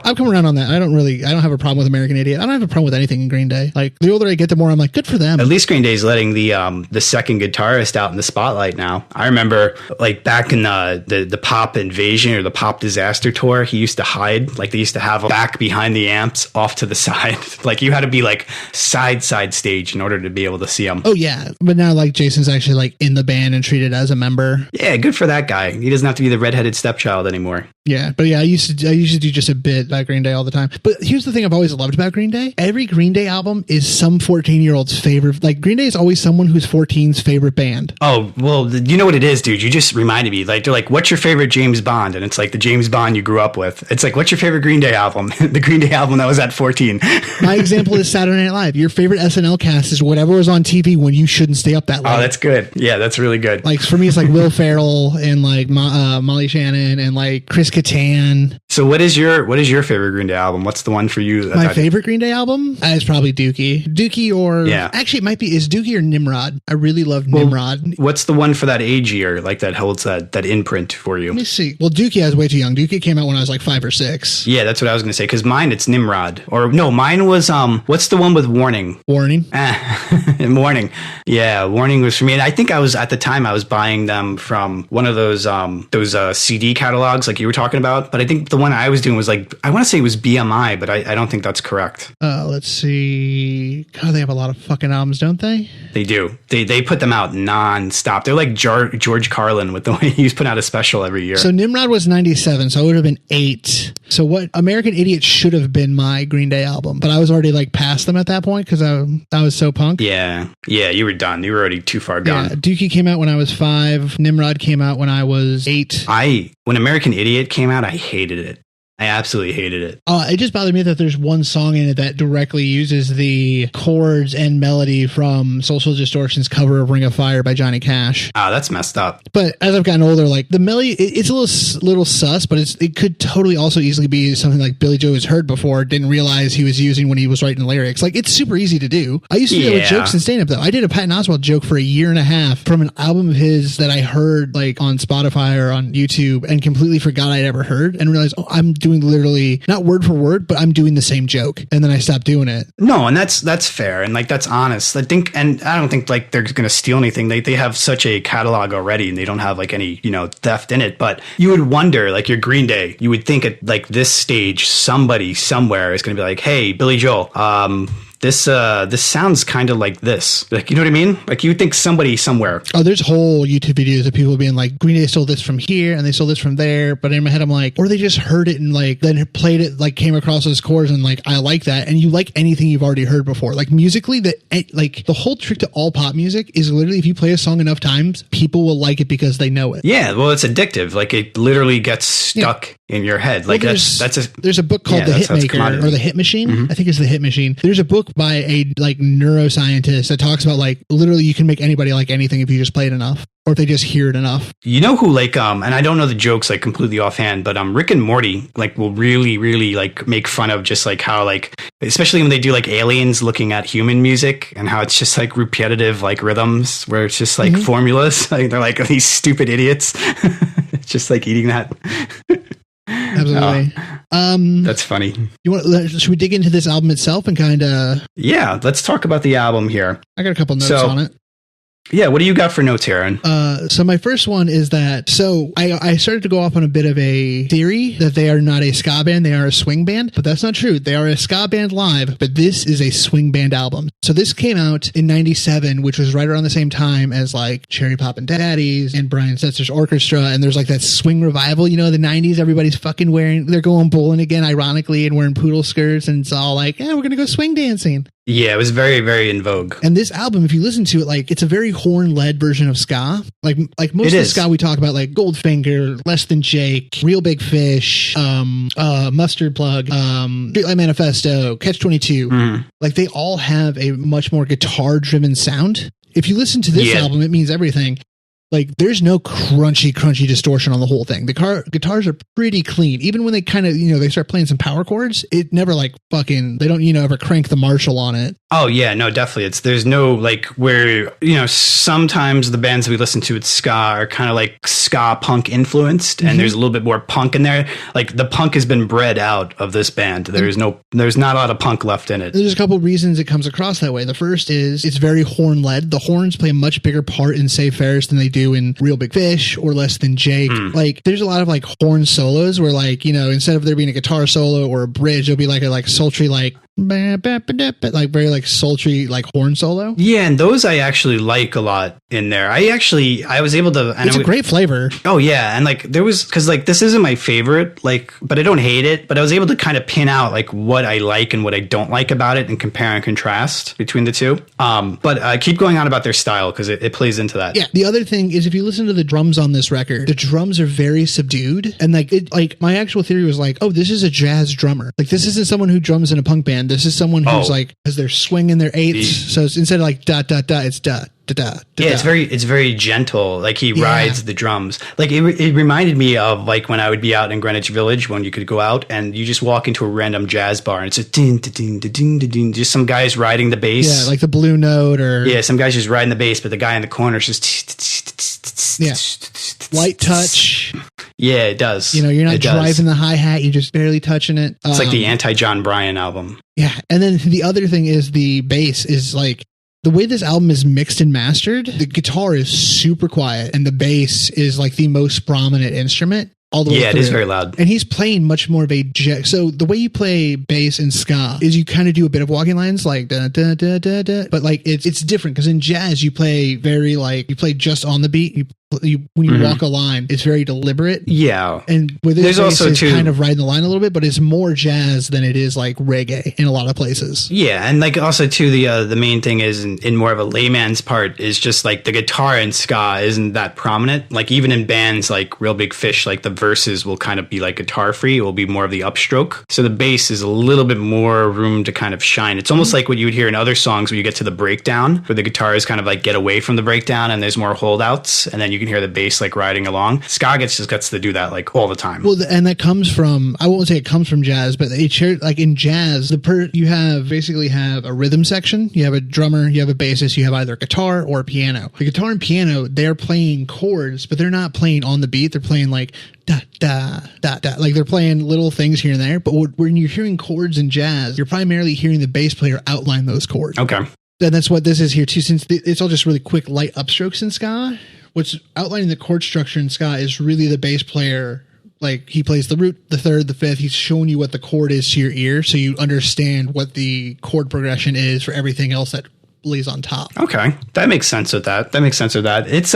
I've come around on that. I don't have a problem with American Idiot. I don't have a problem with anything in Green Day. Like the older I get, the more I'm like, good for them. At least Green Day's letting the second guitarist out in the spotlight now. I remember like back in the pop invasion or the pop disaster tour, he used to hide. Like they used to have him back behind the amps off to the side. Like you had to be like side stage in order to be able to see him. Oh yeah. But now like Jason's actually like in the band and treated as a member. Yeah, good for that guy. He doesn't have to be the redheaded stepchild anymore. Yeah, but yeah, I used to do just a bit about Green Day all the time. But here's the thing I've always loved about Green Day. Every Green Day album is some 14-year-old's favorite. Like Green Day is always someone who's 14's favorite band. Oh, well, you know what it is, dude? You just reminded me. Like they're like, what's your favorite James Bond? And it's like the James Bond you grew up with. It's like, what's your favorite Green Day album? The Green Day album that was at 14. My example is Saturday Night Live. Your favorite SNL cast is whatever was on TV when you shouldn't stay up that late. Oh, that's good. Yeah, that's really good. Like for me, it's like Will Ferrell and like Molly Shannon and like Chris Kattan. So what is your favorite Green Day album? What's the one for you? My favorite Green Day album is probably Dookie, or actually it might be Dookie or Nimrod. I really love Nimrod. What's the one for that age year, like that holds that imprint for you? Let me see. Well, Dookie I was way too young. Dookie came out when I was like 5 or 6. Yeah, that's what I was going to say. Because mine, it's Nimrod. Or no, mine was what's the one with Warning? Warning. Warning. Yeah, Warning was for me. And I think I was at the time I was buying them from one of those CD catalogs like you were talking about. But I think the one I was doing was like, I want to say it was BMI, but I don't think that's correct. Let's see. God, they have a lot of fucking albums, don't they? They do. They put them out non-stop. They're like George Carlin with the way he's putting out a special every year. So Nimrod was 97, so it would have been 8. So what American Idiot should have been my Green Day album, but I was already like past them at that point because I was so punk. Yeah, you were done. You were already too far gone. Yeah, Dookie came out when I was 5. Nimrod came out when I was 8. When American Idiot came out, I hated it. I absolutely hated it. It just bothered me that there's one song in it that directly uses the chords and melody from Social Distortion's cover of Ring of Fire by Johnny Cash. Oh, that's messed up. But as I've gotten older, like the melody, it's a little sus, but it could totally also easily be something like Billy Joe has heard before, didn't realize he was using when he was writing lyrics. Like it's super easy to do. I used to do that with jokes and stand-up though. I did a Patton Oswalt joke for a year and a half from an album of his that I heard like on Spotify or on YouTube and completely forgot I'd ever heard and realized, I'm doing literally not word for word, but I'm doing the same joke. And then I stopped doing it. No, and that's fair. And like, that's honest. I don't think like they're going to steal anything. They have such a catalog already and they don't have like any, theft in it. But you would wonder, like your Green Day, you would think at like this stage, somebody somewhere is going to be like, hey, Billy Joel, this sounds kind of like this. Like, you know what I mean? Like, you would think somebody somewhere. Oh, there's whole YouTube videos of people being like, Green Day stole this from here and they stole this from there. But in my head, I'm like, or they just heard it and like then played it, like came across those chords and like, I like that. And you like anything you've already heard before. Like musically, the whole trick to all pop music is literally if you play a song enough times, people will like it because they know it. Yeah, well, it's addictive. Like, it literally gets stuck in your head. Like, well, there's a book called The Hitmaker or The Hit Machine. I think it's The Hit Machine. There's a book by a like neuroscientist that talks about like literally you can make anybody like anything if you just play it enough. Or if they just hear it enough. You know who, like, and I don't know the jokes, like, completely offhand, but Rick and Morty, like, will really, really, like, make fun of just, like, how, like, especially when they do, like, aliens looking at human music and how it's just, like, repetitive, like, rhythms where it's just, like, formulas. Like, they're, like, these stupid idiots. It's just, like, eating that. Absolutely. That's funny. Should we dig into this album itself and kind of... Yeah, let's talk about the album here. I got a couple notes on it. Yeah, what do you got for notes, Aaron? So my first one is that, I started to go off on a bit of a theory that they are not a ska band, they are a swing band, but that's not true. They are a ska band live, but this is a swing band album. So this came out in 97, which was right around the same time as like Cherry Poppin' Daddies and Brian Setzer's Orchestra, and there's like that swing revival, you know, the 90s, everybody's fucking they're going bowling again, ironically, and wearing poodle skirts, and it's all like, we're gonna go swing dancing. Yeah, it was very, very in vogue. And this album, if you listen to it, like it's a very horn-led version of ska. Like most of the ska we talk about, like Goldfinger, Less Than Jake, Real Big Fish, Mustard Plug, Streetlight Manifesto, Catch-22. Like they all have a much more guitar-driven sound. If you listen to this album, it means everything. Like, there's no crunchy distortion on the whole thing. The guitars are pretty clean. Even when they kind of, they start playing some power chords, it never like fucking, they don't, ever crank the Marshall on it. Oh, yeah, no, definitely. There's no, like, where, sometimes the bands we listen to at ska are kind of like ska punk influenced, and there's a little bit more punk in there. Like, the punk has been bred out of this band. There's not a lot of punk left in it. There's a couple reasons it comes across that way. The first is it's very horn-led. The horns play a much bigger part in Save Ferris than they do in Real Big Fish or Less Than Jake. Like, there's a lot of, like, horn solos where, like, instead of there being a guitar solo or a bridge, there'll be, like, a sultry, like very like sultry like horn solo. Yeah, and those I actually like a lot in there. I was able to, and it's a great flavor. Oh yeah, and like there was, because like this isn't my favorite, like, but I don't hate it, but I was able to kind of pin out like what I like and what I don't like about it and compare and contrast between the two. But keep going on about their style because it plays into that. Yeah, the other thing is if you listen to the drums on this record, the drums are very subdued, and like my actual theory was like, oh, this is a jazz drummer. Like, this isn't someone who drums in a punk band. This is someone who's like, because they're swinging their eighths. So instead of like dot dot dot, it's dot. Yeah, it's very gentle. Like he rides the drums. Like it reminded me of like when I would be out in Greenwich Village when you could go out and you just walk into a random jazz bar and it's a ding ding ding ding, just some guys riding the bass. Yeah, like the Blue Note or some guys just riding the bass, but the guy in the corner is just light touch. Yeah, it does. You're not driving the hi-hat, you're just barely touching it. It's like the anti-John Bryan album. Yeah, and then the other thing is the bass is like, the way this album is mixed and mastered, the guitar is super quiet and the bass is like the most prominent instrument all the way through. It is very loud. And he's playing much more of a so the way you play bass in ska is you kind of do a bit of walking lines like da da da da da, but like it's different because in jazz you play very like you play just on the beat. When you walk a line, it's very deliberate. Yeah. And with this, also kind of riding the line a little bit, but it's more jazz than it is like reggae in a lot of places. Yeah. And like also too, the main thing is in more of a layman's part is just like the guitar in ska isn't that prominent. Like even in bands like Real Big Fish, like the verses will kind of be like guitar free. It will be more of the upstroke. So the bass is a little bit more room to kind of shine. It's almost like what you would hear in other songs where you get to the breakdown where the guitars kind of like get away from the breakdown and there's more holdouts and then you can hear the bass like riding along. Ska just gets to do that like all the time. Well, and that comes from, I won't say it comes from jazz, but like in jazz, you basically have a rhythm section, you have a drummer, you have a bassist, you have either a guitar or a piano. The guitar and piano, they're playing chords, but they're not playing on the beat. They're playing like da da da da, like they're playing little things here and there. But when you're hearing chords in jazz, you're primarily hearing the bass player outline those chords. Okay. And that's what this is here too, since it's all just really quick light upstrokes in ska. What's outlining the chord structure in ska is really the bass player like he plays the root, the third, the fifth. He's showing you what the chord is to your ear, so you understand what the chord progression is for everything else that lays on top. Okay, that makes sense with that. It's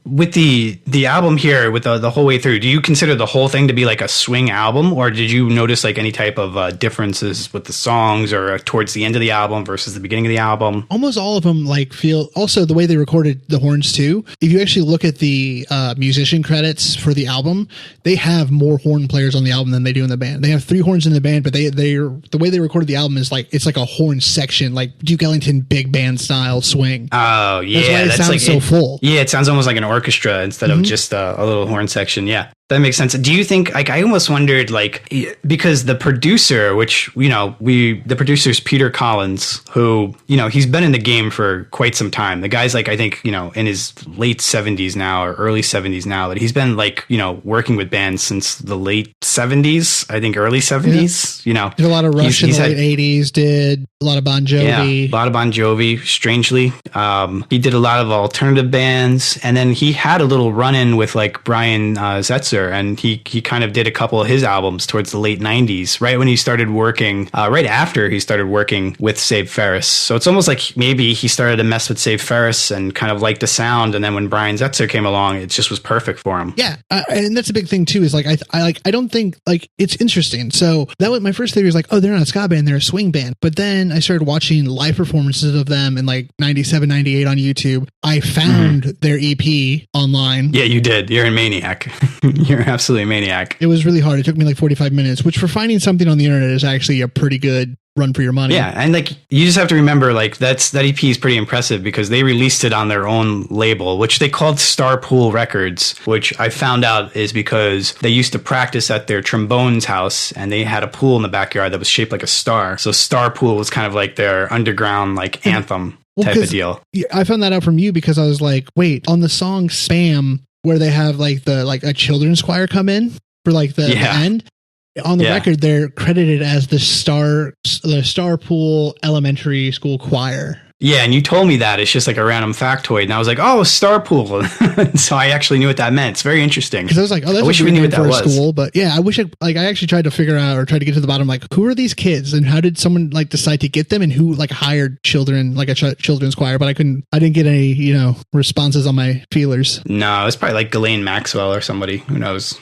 with the album here, with the whole way through, do you consider the whole thing to be like a swing album, or did you notice like any type of differences with the songs, or towards the end of the album versus the beginning of the album? Almost all of them like feel, also the way they recorded the horns too. If you actually look at the musician credits for the album, they have more horn players on the album than they do in the band. They have 3 horns in the band, but they're the way they recorded the album is like, it's like a horn section, like Duke Ellington big band style swing. Oh yeah, that's why it sounds like so full. Yeah, it sounds almost like an orchestra instead of just a little horn section. Yeah, that makes sense. Do you think, like, I almost wondered, like, because the producer, which, you know, the producer's Peter Collins, who, you know, he's been in the game for quite some time. The guy's like, I think, you know, in his late 70s now, or early 70s now, but he's been like, you know, working with bands since the late 70s, I think early 70s, you know. Did a lot of Rush in the late 80s, did a lot of Bon Jovi. Yeah, a lot of Bon Jovi, strangely. He did a lot of alternative bands, and then he had a little run-in with like Brian Setzer, and he kind of did a couple of his albums towards the late 90s, right when he started working, right after he started working with SAVE FERRIS. So it's almost like maybe he started to mess with SAVE FERRIS and kind of liked the sound, and then when Brian Setzer came along, it just was perfect for him. Yeah, and that's a big thing too, is like I don't think, like, it's interesting. So that was my first theory, was like, oh, they're not a ska band, they're a swing band. But then I started watching live performances of them in like 97, 98 on YouTube. I found their EP online. Yeah, you did. You're a maniac. You're absolutely a maniac. It was really hard. It took me like 45 minutes, which for finding something on the internet is actually a pretty good run for your money. Yeah, and like, you just have to remember, like, that EP is pretty impressive because they released it on their own label, which they called Star Pool Records, which I found out is because they used to practice at their trombones house, and they had a pool in the backyard that was shaped like a star. So Star Pool was kind of like their underground, like, anthem type of deal. I found that out from you because I was like, wait, on the song Spam, where they have like a children's choir come in for like the end, on the record, they're credited as the Star Pool Elementary School Choir. Yeah, and you told me that. It's just like a random factoid. And I was like, oh, Star Pool. So I actually knew what that meant. It's very interesting. Because I was like, oh, that's a weird name for a school. But yeah, I actually tried to figure out, or tried to get to the bottom, like, who are these kids and how did someone like decide to get them, and who like hired children, like a children's choir. But I didn't get any, you know, responses on my feelers. No, it's probably like Ghislaine Maxwell or somebody. Who knows?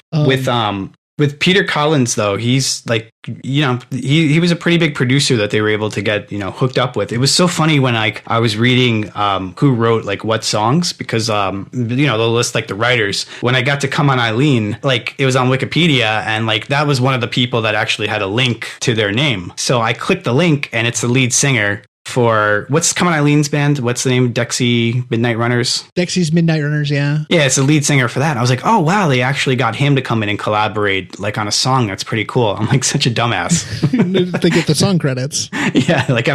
With Peter Collins, though, he's like, you know, he was a pretty big producer that they were able to get, you know, hooked up with. It was so funny when I was reading who wrote like what songs, because, you know, they'll list like the writers. When I got to Come On Eileen, like, it was on Wikipedia, and like that was one of the people that actually had a link to their name. So I clicked the link, and it's the lead singer for, what's Come On Eileen's band? What's the name? Dexy's Midnight Runners, yeah. Yeah, it's the lead singer for that. I was like, oh, wow, they actually got him to come in and collaborate like on a song. That's pretty cool. I'm like such a dumbass. They get the song credits. Yeah, like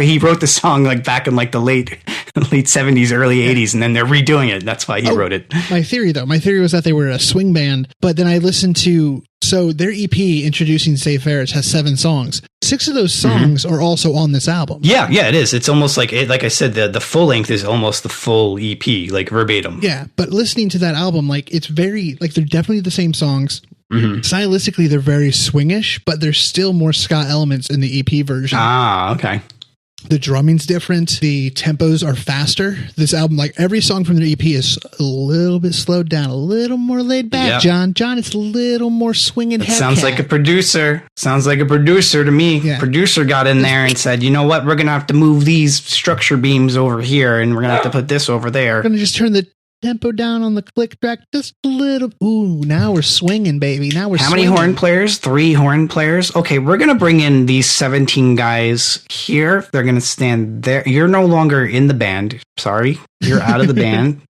he wrote the song like back in like the late 70s, early 80s, and then they're redoing it. That's why he wrote it. My theory was that they were a swing band, but then I listened to, so their EP introducing SAVE FERRIS has 7 songs. 6 of those songs are also on this album. Yeah, it is. It's almost like it, like I said, the full length is almost the full EP, like verbatim. Yeah, but listening to that album, like, it's very, like, they're definitely the same songs. Stylistically, they're very swingish, but there's still more ska elements in the EP version. Ah, okay. The drumming's different. The tempos are faster. This album, like every song from the EP, is a little bit slowed down, a little more laid back. Yep. John, it's a little more swinging. Sounds like a producer. Sounds like a producer to me. Yeah. Producer got in there and said, you know what? We're going to have to move these structure beams over here, and we're going to have to put this over there. We're going to just turn the tempo down on the click track just a little. Ooh, now we're swinging, baby. Now we're swinging. How many horn players? 3 horn players? Okay, we're going to bring in these 17 guys here. They're going to stand there. You're no longer in the band. Sorry. You're out of the band.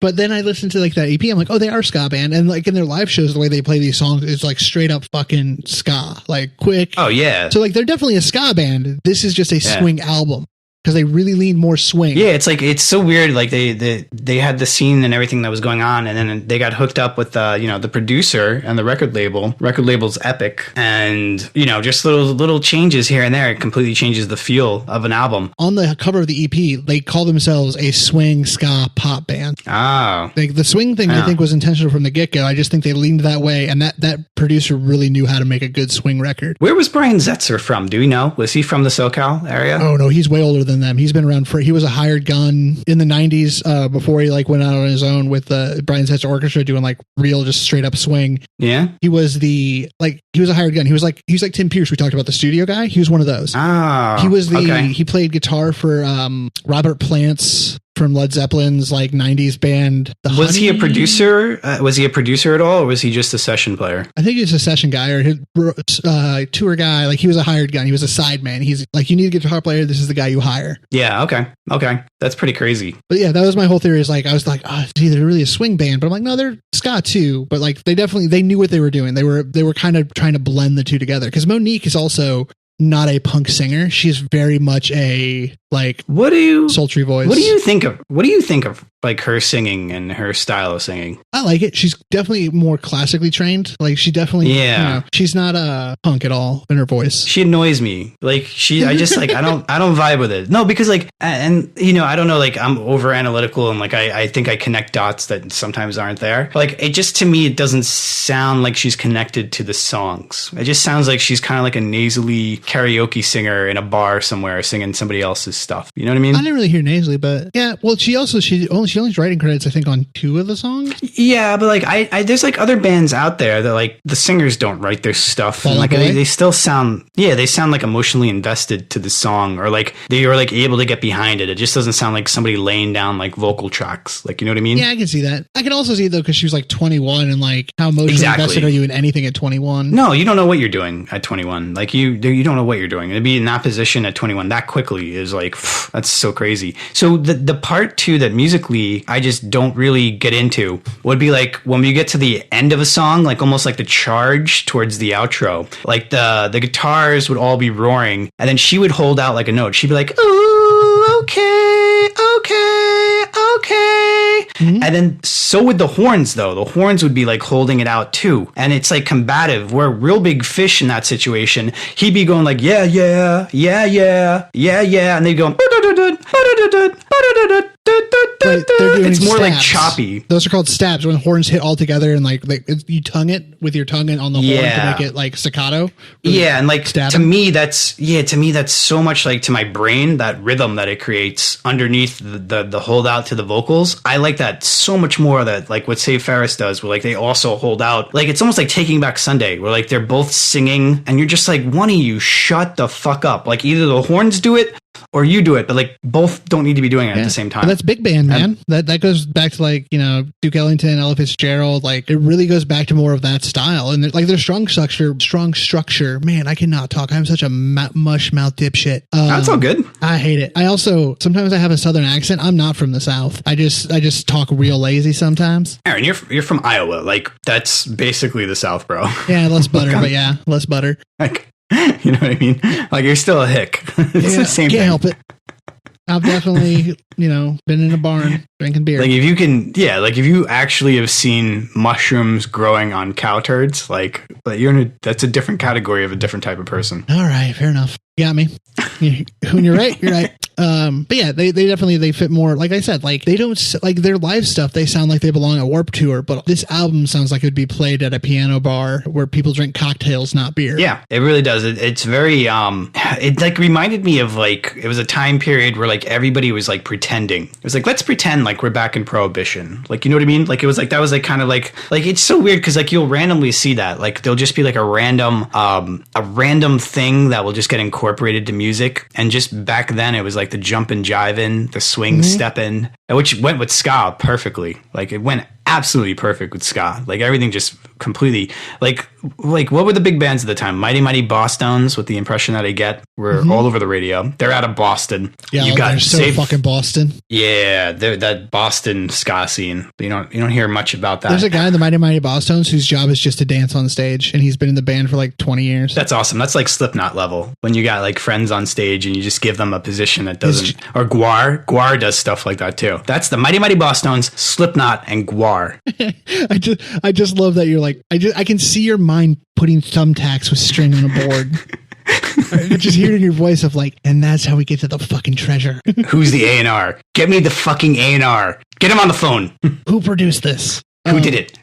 But then I listened to like that EP. I'm like, oh, they are a ska band. And like in their live shows, the way they play these songs is like straight up fucking ska, like quick. Oh, yeah. So like they're definitely a ska band. This is just a swing album. because they really leaned more swing. Yeah, it's like, it's so weird. Like they had the scene and everything that was going on, and then they got hooked up with the producer and the record label. Record label's Epic, and just little changes here and there. It completely changes the feel of an album. On the cover of the EP, they call themselves a swing ska pop band. Oh, the swing thing I think was intentional from the get-go. I just think they leaned that way, and that producer really knew how to make a good swing record. Where was Brian Setzer from? Do we know? Was he from the SoCal area? Oh no, he's way older than them. He's been around he was a hired gun in the 90s before he went out on his own with the Brian Setzer Orchestra doing real just straight up swing. Yeah. He was he was a hired gun. He was like Tim Pierce. We talked about the studio guy. He was one of those. Oh, he was he played guitar for Robert Plant's from Led Zeppelin's 90s band. Was he a producer? Was he a producer at all, or was he just a session player? I think he's a session guy or tour guy. He was a hired gun. He was a sideman. He's you need a guitar player. This is the guy you hire. Yeah. Okay. That's pretty crazy. But yeah, that was my whole theory. Is I was it's either really a swing band, but I'm like, no, they're ska too. But they knew what they were doing. They were kind of trying to blend the two together, because Monique is also not a punk singer. She's very much a sultry voice. What do you think of her singing and her style of singing? I like it. She's definitely more classically trained. She definitely, she's not a punk at all in her voice. She annoys me. I just I don't vibe with it. No, because I don't know, I'm over analytical and I think I connect dots that sometimes aren't there. It just, to me, it doesn't sound like she's connected to the songs. It just sounds like she's kind of like a nasally karaoke singer in a bar somewhere singing somebody else's stuff. You know what I mean? I didn't really hear nasally, but yeah. Well, she only has writing credits, I think, on 2 of the songs. Yeah, but there's other bands out there that the singers don't write their stuff, and they still sound emotionally invested to the song, or they are able to get behind it. It just doesn't sound like somebody laying down vocal tracks. You know what I mean? Yeah, I can see that. I can also see it though, because she was 21, and how emotionally invested are you in anything at 21? No, you don't know what you're doing at 21. You don't know what you're doing. And to be in that position at 21 that quickly is that's so crazy. So the part 2 that musically I just don't really get into would be when we get to the end of a song, almost like the charge towards the outro, the guitars would all be roaring, and then she would hold out a note. She'd be like, "Ooh, okay. Mm-hmm. And then so with the horns, though, the horns would be holding it out too, and it's combative. Where Real Big Fish in that situation, he'd be going yeah, and they'd go it's more stabs. Choppy. Those are called stabs, when horns hit all together and you tongue it with your tongue on the horn to make it staccato. Yeah, and to me that's so much to my brain, that rhythm that it creates underneath the holdout to the vocals. I like that so much more, that what Save Ferris does, where they also hold out. It's almost like Taking Back Sunday, where they're both singing and you're just one of you shut the fuck up. Either the horns do it or you do it, but both don't need to be doing it at the same time. But that's big band, man. That goes back to Duke Ellington, Ella Fitzgerald. It really goes back to more of that style, and their strong structure. Man, I cannot talk. I'm such a mush mouth dipshit. That's all good. I hate it. I also sometimes I have a southern accent. I'm not from the South. I just talk real lazy sometimes. Aaron, you're from Iowa. That's basically the South, bro. Yeah, less butter, but yeah, less butter. You know what I mean? You're still a hick. It's the same thing. Can't help it. I've definitely, been in a barn drinking beer. If you actually have seen mushrooms growing on cow turds, that's a different category of a different type of person. All right, fair enough. You got me. When you're right, you're right. But yeah, they definitely fit more. Like I said, they don't their live stuff. They sound like they belong at Warped Tour, but this album sounds like it would be played at a piano bar where people drink cocktails, not beer. Yeah, it really does. It's very it reminded me of it was a time period where everybody was pretending. It was let's pretend we're back in Prohibition. You know what I mean? It was that was kind of it's so weird because you'll randomly see that there'll just be a random thing that will just get incorporated to music, and just back then it was the jump and jiving, the swing stepping, which went with ska perfectly. It went absolutely perfect with ska. Like everything just completely like what were the big bands at the time? Mighty Bosstones, with the impression that I get, were all over the radio. They're out of Boston. Yeah, you got so fucking Boston. Yeah, that Boston ska scene. You don't hear much about that. There's a guy in the Mighty Bosstones whose job is just to dance on stage, and he's been in the band for like 20 years. That's awesome. That's like Slipknot level, when you got like friends on stage and you just give them a position that doesn't. Or Gwar does stuff like that too. That's the Mighty Bosstones, Slipknot, and Gwar. I just love that you're like, I can see your mind putting thumbtacks with string on a board. I just hear it in your voice of like, and that's how we get to the fucking treasure. Who's the A&R? Get me the fucking A&R. Get him on the phone. Who produced this? Who did it?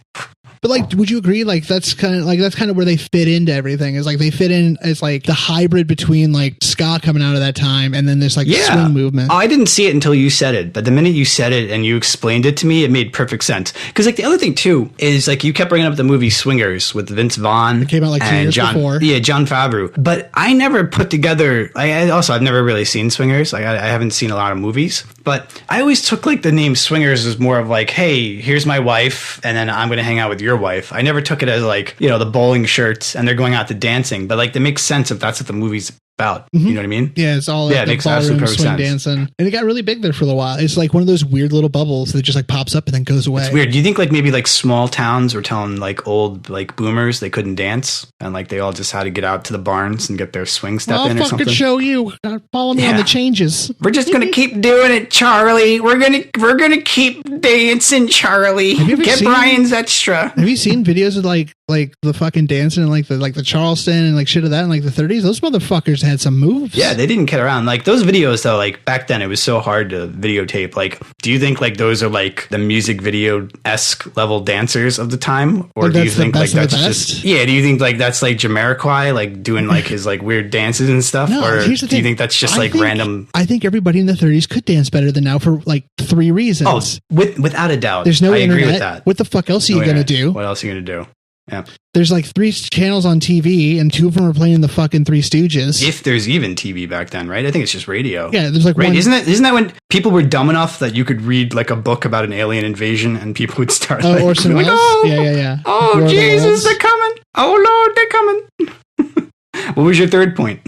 But like, would you agree? Like, that's kind of where they fit into everything. Is like they fit in as like the hybrid between like ska coming out of that time and then this like swing movement. Oh, I didn't see it until you said it, but the minute you said it and you explained it to me, it made perfect sense. Because like the other thing too is like you kept bringing up the movie Swingers with Vince Vaughn. It came out like 2 years before. Yeah, Jon Favreau. But I never put together. I've never really seen Swingers. Like I haven't seen a lot of movies. But I always took like the name Swingers as more of like, hey, here's my wife, and then I'm going to hang out with your wife. I never took it as like, the bowling shirts and they're going out to dancing. But like, that makes sense if that's what the movie's about. You know what I mean? Yeah, it's all like it makes ballroom absolute swing sense. dancing, and it got really big there for a while. It's like one of those weird little bubbles that just like pops up and then goes away. It's weird. Do you think like maybe like small towns were telling like old like boomers they couldn't dance, and like they all just had to get out to the barns and get their swing step in or something? I'll fucking show you. Follow me on the changes. We're just gonna keep doing it, Charlie. We're gonna keep dancing, Charlie. Get Brian's extra. Have you seen videos of like the fucking dancing and like the Charleston and like shit of that in like the 30s? Those motherfuckers had some moves. Yeah, they didn't kid around. Like those videos though, like back then it was so hard to videotape. Like, do you think like those are like the music video-esque level dancers of the time? Or do you think like that's just... Yeah, do you think like that's like Jamiroquai like doing like his like weird dances and stuff? No, or do you think that's just random? I think everybody in the 30s could dance better than now for like 3 reasons. Oh, without a doubt. There's no internet. Agree with that. What the fuck else are you going to do? What else are you going to do? Yeah. There's like 3 channels on TV, and 2 of them are playing the fucking Three Stooges. If there's even TV back then, right? I think it's just radio. Yeah, there's like right? Isn't that when people were dumb enough that you could read like a book about an alien invasion and people would start like, Orson Welles? Oh, yeah. Oh, Jesus, they're coming. Oh, Lord, they're coming. What was your third point?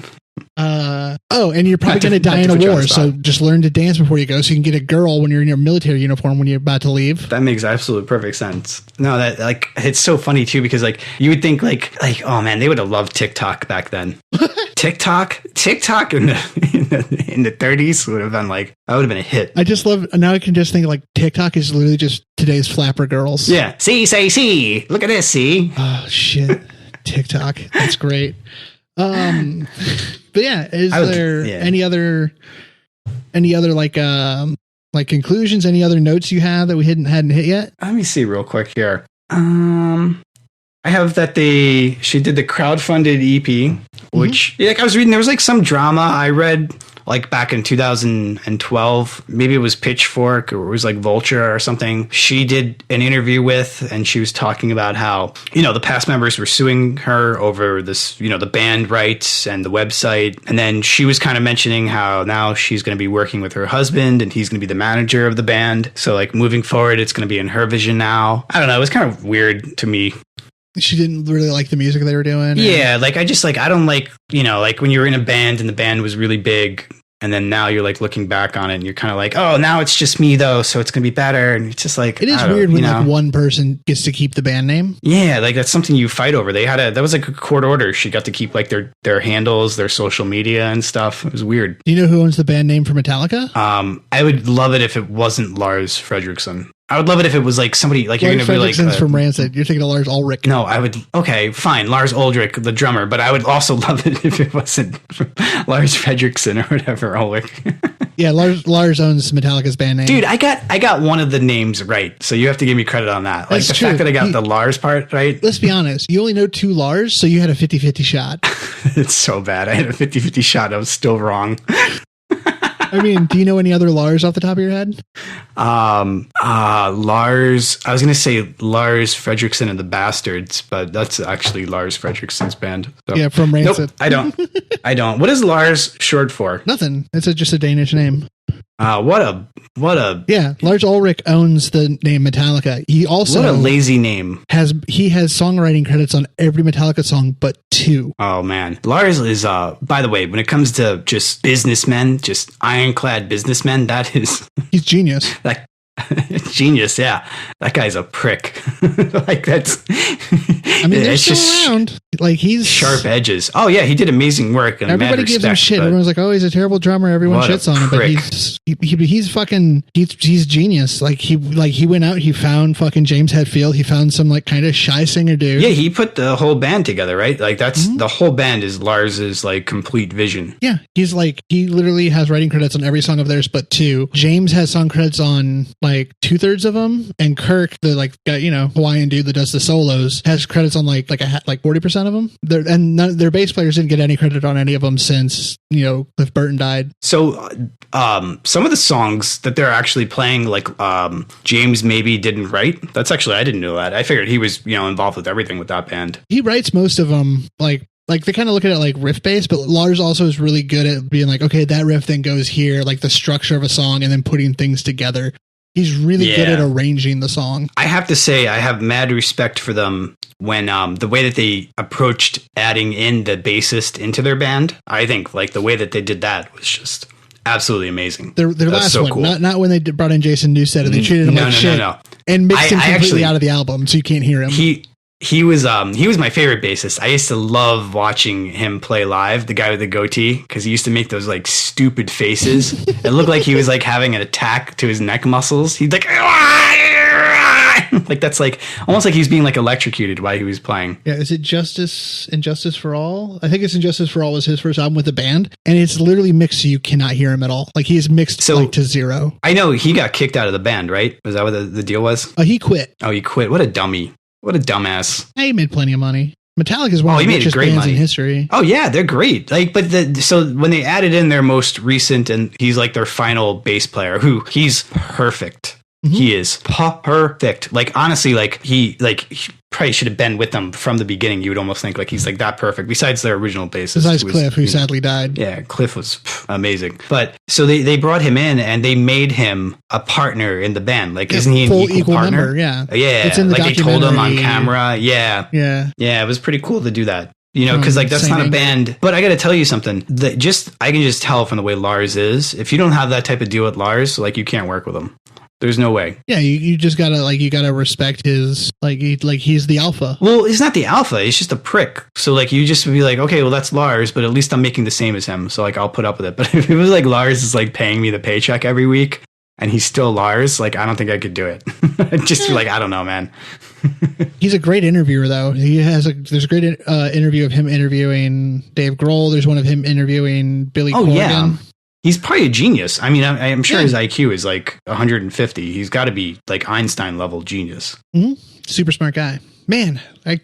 And you're probably going to die in a war, so just learn to dance before you go so you can get a girl when you're in your military uniform when you're about to leave. That makes absolute perfect sense. No, that like it's so funny too, because like you would think like oh man, they would have loved TikTok back then. TikTok in the 30s would have been like, that would have been a hit. I just love, now I can just think like TikTok is literally just today's flapper girls. Yeah. See, look at this, see. Oh shit. TikTok. That's great. But yeah, is there any other like conclusions, any other notes you have that we hadn't hit yet? Let me see real quick here. I have that she did the crowdfunded EP, which like I was reading, there was like some drama I read like back in 2012, maybe it was Pitchfork or it was like Vulture or something. She did an interview with, and she was talking about how, the past members were suing her over this, the band rights and the website. And then she was kind of mentioning how now she's going to be working with her husband and he's going to be the manager of the band. So like moving forward, it's going to be in her vision now. I don't know. It was kind of weird to me. She didn't really like the music they were doing. Yeah, like I don't like, like when you were in a band and the band was really big, and then now you're like looking back on it and you're kind of like, oh, now it's just me though, so it's gonna be better. And it's just like, it is weird when like one person gets to keep the band name. Yeah, like that's something you fight over. That was like a court order. She got to keep like their handles, their social media and stuff. It was weird. Do you know who owns the band name for Metallica? I would love it if it wasn't Lars Fredriksson. I would love it if it was like somebody like you're going to be like from Rancid. You're thinking of Lars Ulrich. No, I would. Okay, fine, Lars Ulrich, the drummer. But I would also love it if it wasn't Lars Fredriksson or whatever Ulrich. Yeah, Lars owns Metallica's band name. Dude, I got one of the names right, so you have to give me credit on that. Like the fact that I got the Lars part right. Let's be honest. You only know 2 Lars, so you had a 50-50 shot. It's so bad. I had a 50-50 shot. I was still wrong. I mean, do you know any other Lars off the top of your head? Lars. I was going to say Lars Fredriksson and the Bastards, but that's actually Lars Fredriksson's band. So. Yeah, from Rancid. Nope, I don't. What is Lars short for? Nothing. It's just a Danish name. What a yeah. Lars Ulrich owns the name Metallica. He also what a lazy name. has songwriting credits on every Metallica song but 2. Oh man, Lars is by the way, when it comes to just businessmen, just ironclad businessmen, that is he's genius. That genius, yeah. That guy's a prick. Like that's I mean, they're still around. Like he's sharp edges. Oh yeah, he did amazing work. And everybody gives him shit. Everyone's like, "Oh, he's a terrible drummer." Everyone shits on him, but he's genius. Like he went out, he found fucking James Hetfield. He found some like kind of shy singer dude. Yeah, he put the whole band together, right? Like that's the whole band is Lars's like complete vision. Yeah, he's like he literally has writing credits on every song of theirs but 2. James has song credits on like 2/3 of them, and Kirk, the like Hawaiian dude that does the solos, has credits on like 40% of them. Their bass players didn't get any credit on any of them since Cliff Burton died. So some of the songs that they're actually playing, like James maybe didn't write. That's actually, I didn't know that. I figured he was involved with everything with that band. He writes most of them. Like they kind of look at it like riff based, but Lars also is really good at being like, okay, that riff then goes here, like the structure of a song, and then putting things together. He's really good at arranging the song. I have to say, I have mad respect for them when the way that they approached adding in the bassist into their band. I think like the way that they did that was just absolutely amazing. Their last one, cool. not when they brought in Jason Newsted and they treated him like shit. And mixed him completely out of the album, so you can't hear him. He was my favorite bassist. I used to love watching him play live, the guy with the goatee, because he used to make those like stupid faces. It looked like he was like having an attack to his neck muscles. He'd like like that's like almost like he's being like electrocuted while he was playing. Yeah, is it Injustice for All? I think it's Injustice for All was his first album with the band, and it's literally mixed so you cannot hear him at all. Like he's mixed like to zero. I know he got kicked out of the band, right? Was that what the deal was? He quit. Oh, he quit. What a dummy. What a dumbass. He made plenty of money. Metallica is one of the richest bands in history. Oh yeah, they're great. Like, so when they added in their most recent, and he's like their final bass player, he's perfect. Mm-hmm. He is perfect. Like honestly, like he probably should have been with them from the beginning. You would almost think like he's like that perfect. Besides their original bassist, besides Cliff, who sadly died. Yeah, Cliff was amazing. But so they brought him in and they made him a partner in the band. Like, isn't he an equal partner? Member, yeah, yeah. It's in the like they told him on camera. Yeah. It was pretty cool to do that. Because like that's not a band. But I got to tell you something. I can just tell from the way Lars is. If you don't have that type of deal with Lars, like you can't work with him. There's no way. Yeah, you just gotta respect his he's the alpha. Well, he's not the alpha. He's just a prick. So like you just be like, okay, well that's Lars, but at least I'm making the same as him. So like I'll put up with it. But if it was like Lars is like paying me the paycheck every week and he's still Lars, like I don't think I could do it. Just be like, I don't know, man. He's a great interviewer though. There's a great interview of him interviewing Dave Grohl. There's one of him interviewing Billy Corgan. Yeah. He's probably a genius. I mean, I'm sure his IQ is like 150. He's got to be like Einstein level genius. Mm-hmm. Super smart guy. Man, I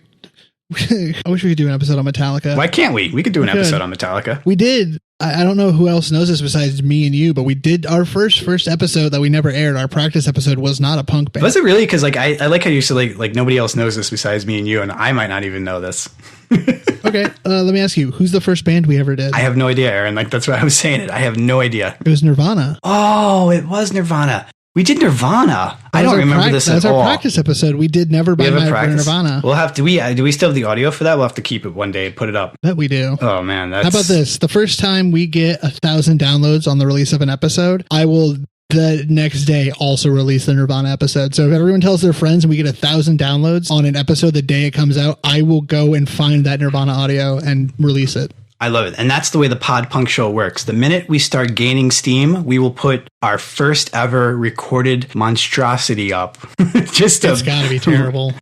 wish we could do an episode on Metallica. Why can't we? We could do an episode on Metallica. We did. I don't know who else knows this besides me and you, but we did our first episode that we never aired. Our practice episode was not a punk band. Was it really? Because like I like how you said like nobody else knows this besides me and you, and I might not even know this. Okay, let me ask you, who's the first band we ever did? I have no idea, Aaron. Like that's what I was saying. I have no idea. It was Nirvana. Oh, it was Nirvana. We did Nirvana. I don't remember this at all. That's our practice episode. We did Never Buy My Nirvana. We'll have to. Do we still have the audio for that? We'll have to keep it one day. Put it up. Bet we do. Oh man, how about this? The first time we get 1,000 downloads on the release of an episode, I will the next day also release the Nirvana episode. So if everyone tells their friends and we get 1,000 downloads on an episode the day it comes out, I will go and find that Nirvana audio and release it. I love it. And that's the way the Pod Punk Show works. The minute we start gaining steam, we will put our first ever recorded monstrosity up. It's got to be terrible.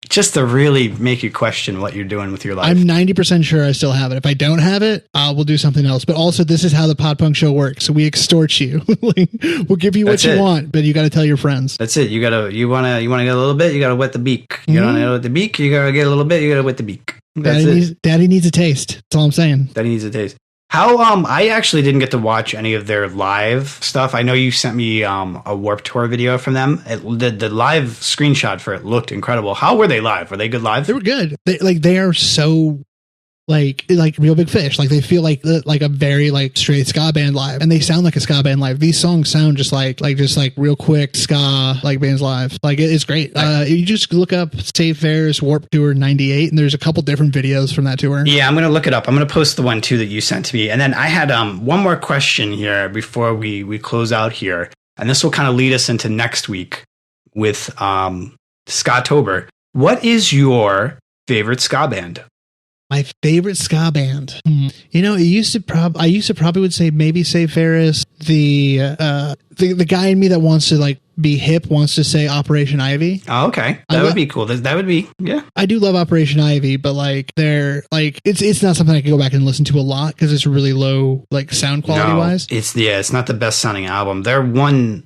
Just to really make you question what you're doing with your life. I'm 90% sure I still have it. If I don't have it, we'll do something else. But also, this is how the Pod Punk Show works. So we extort you. We'll give you what you want, but you got to tell your friends. That's it. You want to get a little bit, you got to wet the beak. You want to get the beak, you got to get a little bit, you got to wet the beak. Daddy needs a taste. That's all I'm saying. Daddy needs a taste. How I actually didn't get to watch any of their live stuff. I know you sent me a Warped Tour video from them. The live screenshot for it looked incredible. How were they live? Were they good live? They were good. They are so like Real Big Fish. Like they feel like a very like straight ska band live, and they sound like a ska band live. These songs sound just like real quick ska like bands live. Like it's great. You just look up SAVE FERRIS Warped Tour '98, and there's a couple different videos from that tour. Yeah, I'm gonna look it up. I'm gonna post the one too that you sent to me, and then I had one more question here before we close out here, and this will kind of lead us into next week with SKA'tober. What is your favorite ska band? My favorite ska band. You know, I used to probably would say maybe SAVE FERRIS. The guy in me that wants to like be hip wants to say Operation Ivy. Oh, okay. That would be cool. That would be, yeah. I do love Operation Ivy, but like they're like it's not something I can go back and listen to a lot because it's really low like sound quality wise. It's not the best sounding album.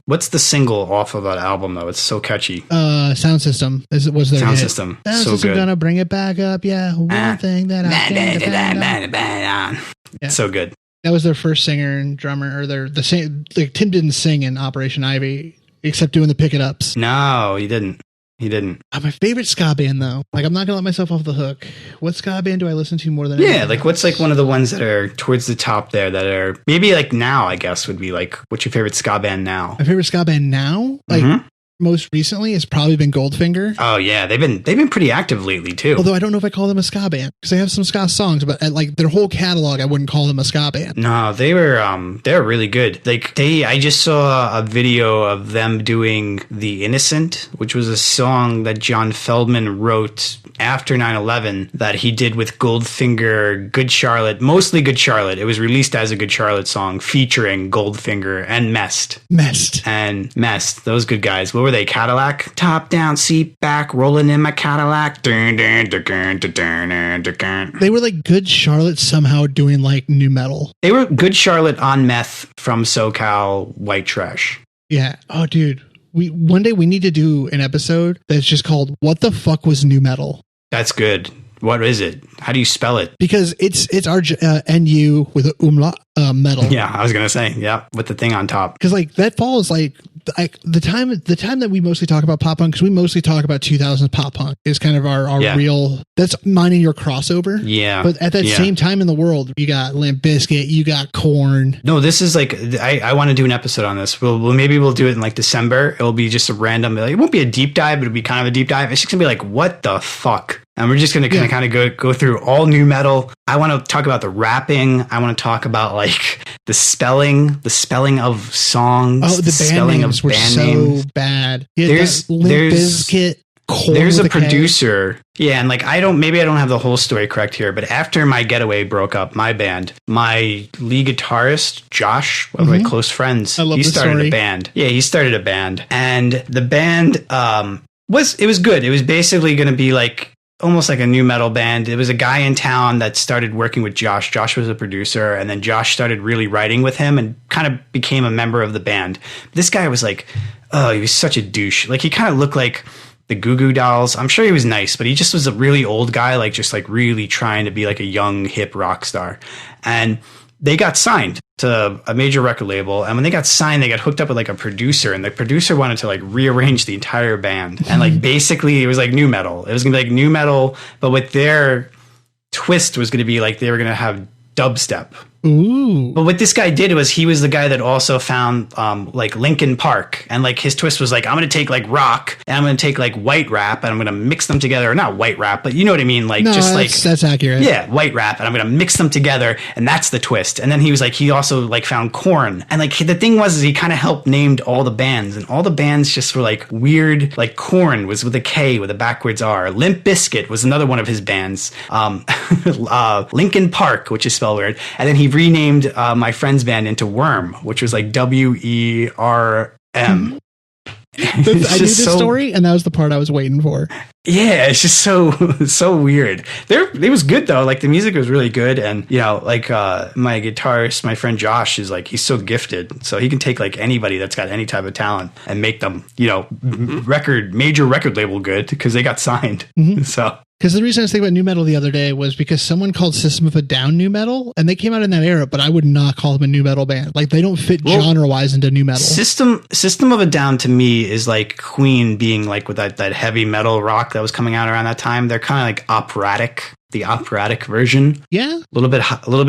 What's the single off of that album though? It's so catchy. Sound System was their Sound hit. System. Sound so System good. Gonna bring it back up. Yeah, one thing that I can't depend on. Yeah. So good. That was their first singer and drummer, or Tim didn't sing in Operation Ivy except doing the pick it ups. No, he didn't. My favorite ska band though, like I'm not gonna let myself off the hook. What ska band do I listen to more than? Yeah, like what's like one of the ones that are towards the top there that are maybe like now? I guess would be like, what's your favorite ska band now? My favorite ska band now, like. Most recently has probably been Goldfinger. Oh yeah, they've been pretty active lately too. Although I don't know if I call them a ska band because they have some ska songs, but like their whole catalog, I wouldn't call them a ska band. No, they're really good. Like I just saw a video of them doing "The Innocent," which was a song that John Feldman wrote after 9/11 that he did with Goldfinger, Good Charlotte, mostly Good Charlotte. It was released as a Good Charlotte song featuring Goldfinger and Mest. Those good guys. What were they? Cadillac, top down, seat back, rolling in my Cadillac. They were like Good Charlotte somehow doing like new metal. They were Good Charlotte on meth from SoCal white trash. Yeah. Oh, dude. One day we need to do an episode that's just called "What the fuck was new metal?" That's good. What is it? How do you spell it? Because it's our NU with an umlaut metal. Yeah, I was gonna say, yeah, with the thing on top. Because like that falls like the time that we mostly talk about pop punk, because we mostly talk about 2000s pop punk is kind of our real. That's mine and your crossover. Yeah, but at that same time in the world, you got Limp Bizkit, you got Korn. No, this is like I want to do an episode on this. Maybe we'll do it in like December. It'll be just a random. It won't be a deep dive, but it'll be kind of a deep dive. It's just gonna be like, what the fuck. And we're just going to kind of go through all new metal. I want to talk about the rapping. I want to talk about like the spelling of songs. Oh, the band names were so bad. There's Limp Bizkit. There's a producer. Yeah, and like I don't have the whole story correct here, but after My Getaway broke up, my band, my lead guitarist, Josh, one of my close friends, he started a band. Yeah, he started a band. And the band was good. It was basically going to be like almost like a new metal band. It was a guy in town that started working with Josh. Josh was a producer, and then Josh started really writing with him and kind of became a member of the band. This guy was like, oh, he was such a douche. Like he kind of looked like the Goo Goo Dolls. I'm sure he was nice, but he just was a really old guy, like just like really trying to be like a young hip rock star. And they got signed to a major record label. And when they got signed, they got hooked up with like a producer, and the producer wanted to like rearrange the entire band. And like basically it was like new metal. It was gonna be like new metal, but with their twist was gonna be like they were gonna have dubstep. Ooh. But what this guy did was he was the guy that also found like Linkin Park, and like his twist was like, I'm going to take like rock and I'm going to take like white rap and I'm going to mix them together. Or not white rap, but you know what I mean? Like that's accurate. Yeah, white rap, and I'm going to mix them together, and that's the twist. And then he was like, he also like found Korn, and like the thing was is he kind of helped named all the bands, and all the bands just were like weird. Like Korn was with a K with a backwards R. Limp Bizkit was another one of his bands. Linkin Park, which is spelled weird, and then he renamed my friend's band into Worm, which was like WERM. I knew this story, and that was the part I was waiting for. Yeah, it's just so weird. It was good though. Like the music was really good, and you know, like my guitarist, my friend Josh, is like he's so gifted, so he can take like anybody that's got any type of talent and make them, you know, major record label good because they got signed. So. Because the reason I was thinking about new metal the other day was because someone called System of a Down new metal, and they came out in that era, but I would not call them a new metal band. Like they don't fit genre-wise into new metal. System of a Down to me is like Queen being like with that heavy metal rock that was coming out around that time. They're kind of like operatic. the operatic version. Yeah. A little bit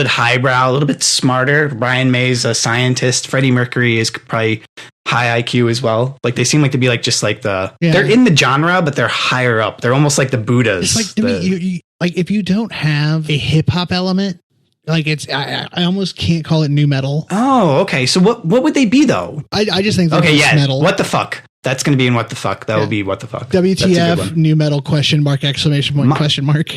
highbrow, a little bit smarter. Brian May's a scientist. Freddie Mercury is probably high IQ as well. Like they seem like to be like just like they're in the genre, but they're higher up. They're almost like the Buddhas. It's like to me, you like if you don't have a hip hop element, like it's I almost can't call it new metal. Oh, okay. So what would they be though? I just think they're metal. What the fuck? That's going to be in what the fuck. That will be what the fuck. WTF new metal question mark exclamation point question mark.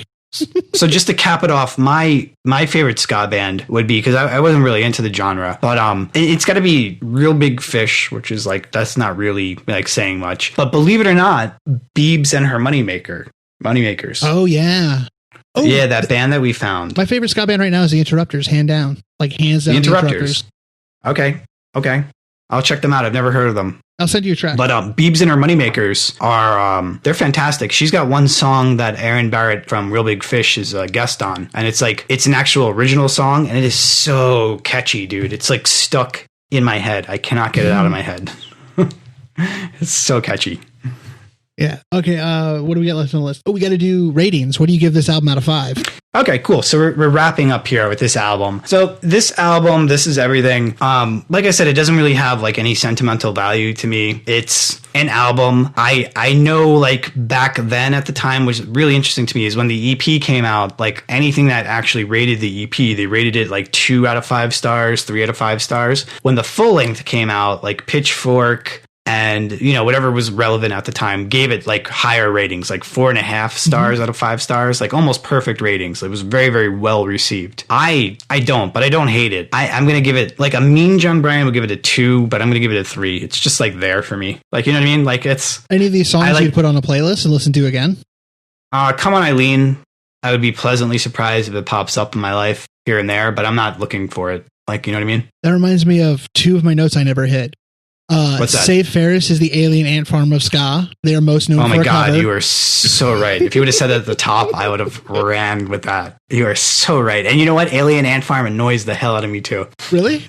So just to cap it off, my favorite ska band would be, because I wasn't really into the genre, but it's got to be Real Big Fish, which is like, that's not really like saying much, but believe it or not, Biebs and her Moneymakers. Oh yeah. Oh yeah, that band that we found. My favorite ska band right now is the Interrupters, hands down. The Interrupters. Okay. I'll check them out. I've never heard of them. I'll send you a track. But Biebs and her Moneymakers are they're fantastic. She's got one song that Aaron Barrett from Real Big Fish is a guest on, and it's an actual original song, and it is so catchy, dude. It's like stuck in my head. I cannot get it out of my head. It's so catchy. Yeah. Okay. What do we got left on the list? Oh, we got to do ratings. What do you give this album out of 5? Okay, cool. So we're wrapping up here with this album. So this album, this is everything. Like I said, it doesn't really have like any sentimental value to me. It's an album. I know like back then at the time was really interesting to me is when the EP came out, like anything that actually rated the EP, they rated it like 2 out of 5 stars, 3 out of 5 stars. When the full length came out, like Pitchfork and, whatever was relevant at the time gave it like higher ratings, like 4.5 stars out of 5 stars, like almost perfect ratings. It was very, very well received. I don't hate it. I'm going to give it like a Mean John Bryan would give it a 2, but I'm going to give it a 3. It's just like there for me. Like, you know what I mean? Like it's any of these songs you'd put on a playlist and listen to again. Come On Eileen. I would be pleasantly surprised if it pops up in my life here and there, but I'm not looking for it. Like, you know what I mean? That reminds me of 2 of my notes I never hit. What's that? Save Ferris is the alien ant farm of ska. They are most known for a cover. Oh my God, you are so right. If you would have said it at the top, I would have ran with that. You are so right. And you know what? Alien ant farm annoys the hell out of me too. Really?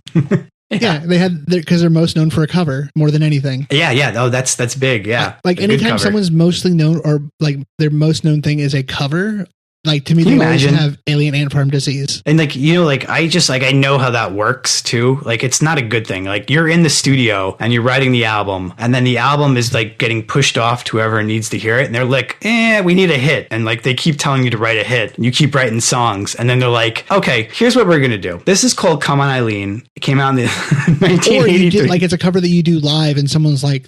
Yeah, because they're most known for a cover more than anything. Yeah. Oh, that's big. Yeah. Like anytime someone's mostly known or like their most known thing is a cover, like to me, they always have alien ant farm disease. And like, I know how that works too. Like, it's not a good thing. Like you're in the studio and you're writing the album and then the album is like getting pushed off to whoever needs to hear it. And they're like, we need a hit. And like, they keep telling you to write a hit and you keep writing songs. And then they're like, okay, here's what we're going to do. This is called Come On Eileen. It came out in the 1983. Or you get, like, it's a cover that you do live and someone's like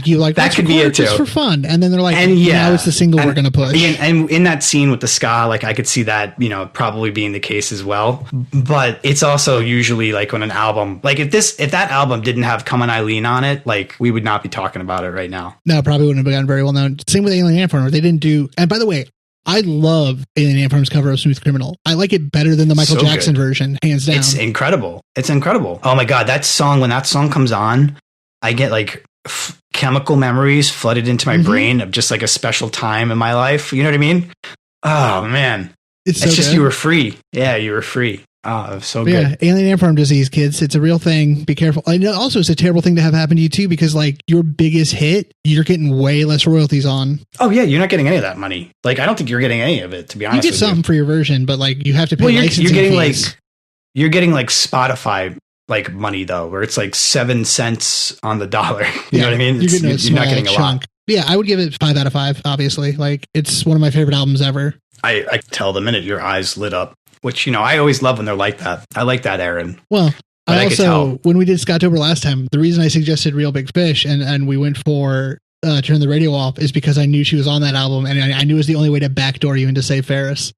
you like that could be it too, just for fun, and then they're like, now it's the single we're gonna push. And in that scene with the ska, like I could see that probably being the case as well. But it's also usually like when an album, like if that album didn't have Come On Eileen on it, like we would not be talking about it right now. No, probably wouldn't have gotten very well known. Same with Alien Ant Farm, they didn't do. And by the way, I love Alien Ant Farm's cover of Smooth Criminal. I like it better than the Michael Jackson version, hands down. It's incredible. Oh my God, that song, when that song comes on, I get like chemical memories flooded into my brain of just like a special time in my life. You know what I mean? Oh man. It's just good. You were free. Yeah, you were free. Oh, so good. Yeah, alien ant farm disease, kids. It's a real thing. Be careful. I know also it's a terrible thing to have happen to you too, because like your biggest hit, you're getting way less royalties on. Oh yeah, you're not getting any of that money. Like I don't think you're getting any of it, to be honest. You get something for your version, but like you have to pay licensing fees. You're getting like Spotify like money though, where it's like 7 cents on the dollar. You know what I mean? You're not getting a lot. Yeah, I would give it 5 out of 5. Obviously, like it's one of my favorite albums ever. I tell the minute your eyes lit up, which I always love when they're like that. I like that, Aaron. Well, I also when we did SKA'tober last time, the reason I suggested Real Big Fish and we went for Turn the Radio Off is because I knew she was on that album, and I knew it was the only way to backdoor you into Save Ferris.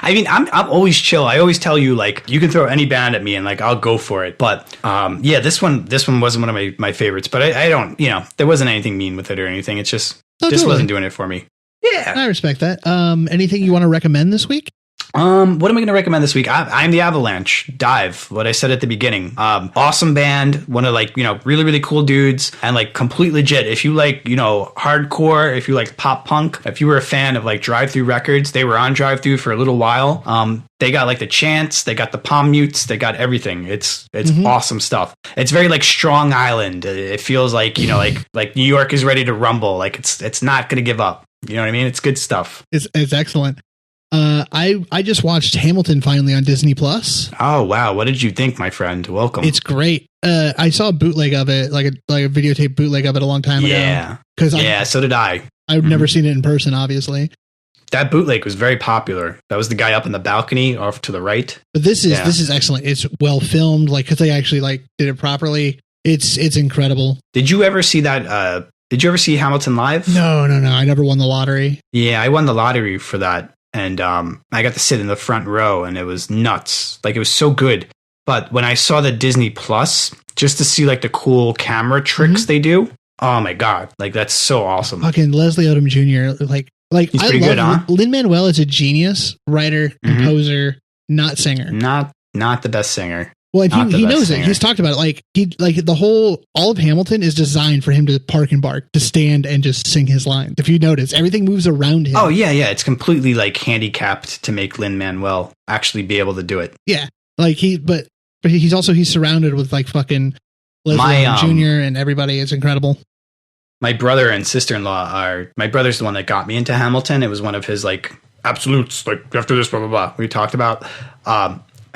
I mean, I'm always chill. I always tell you, like, you can throw any band at me and like I'll go for it. But yeah, this one wasn't one of my favorites. But I don't, there wasn't anything mean with it or anything. It's just wasn't doing it for me. Yeah, I respect that. Anything you want to recommend this week? What am I going to recommend this week? I'm the Avalanche. Dive. What I said at the beginning. Awesome band. One of like, really, really cool dudes, and like complete legit. If you like, hardcore, if you like pop punk, if you were a fan of like Drive Thru Records, they were on Drive Thru for a little while. They got like the chants, they got the palm mutes, they got everything. It's awesome stuff. It's very like Strong Island. It feels like, like New York is ready to rumble. Like it's not going to give up. You know what I mean? It's good stuff. It's excellent. I just watched Hamilton finally on Disney Plus. Oh wow, what did you think, my friend? Welcome. It's great. I saw a bootleg of it, like a videotape bootleg of it a long time ago. Yeah, so did I. I've never seen it in person, obviously. That bootleg was very popular. That was the guy up in the balcony off to the right. But this is excellent. It's well filmed, like because they actually like did it properly. It's incredible. Did you ever see that? Did you ever see Hamilton live? No. I never won the lottery. Yeah, I won the lottery for that. And I got to sit in the front row, and it was nuts. Like, it was so good. But when I saw the Disney Plus, just to see, like, the cool camera tricks they do, oh, my God. Like, that's so awesome. Fucking Leslie Odom Jr., he's pretty good, huh? Lin-Manuel is a genius, writer, composer, not singer. Not the best singer. Well, and he knows it. He's talked about it. All of Hamilton is designed for him to park and bark, to stand and just sing his lines. If you notice, everything moves around him. Oh yeah. It's completely like handicapped to make Lin-Manuel actually be able to do it. Yeah, but he's surrounded with like fucking Leslie Jr. and everybody. It's incredible. My brother and sister-in-law my brother's the one that got me into Hamilton. It was one of his like absolutes, like after this, blah blah blah. We talked about.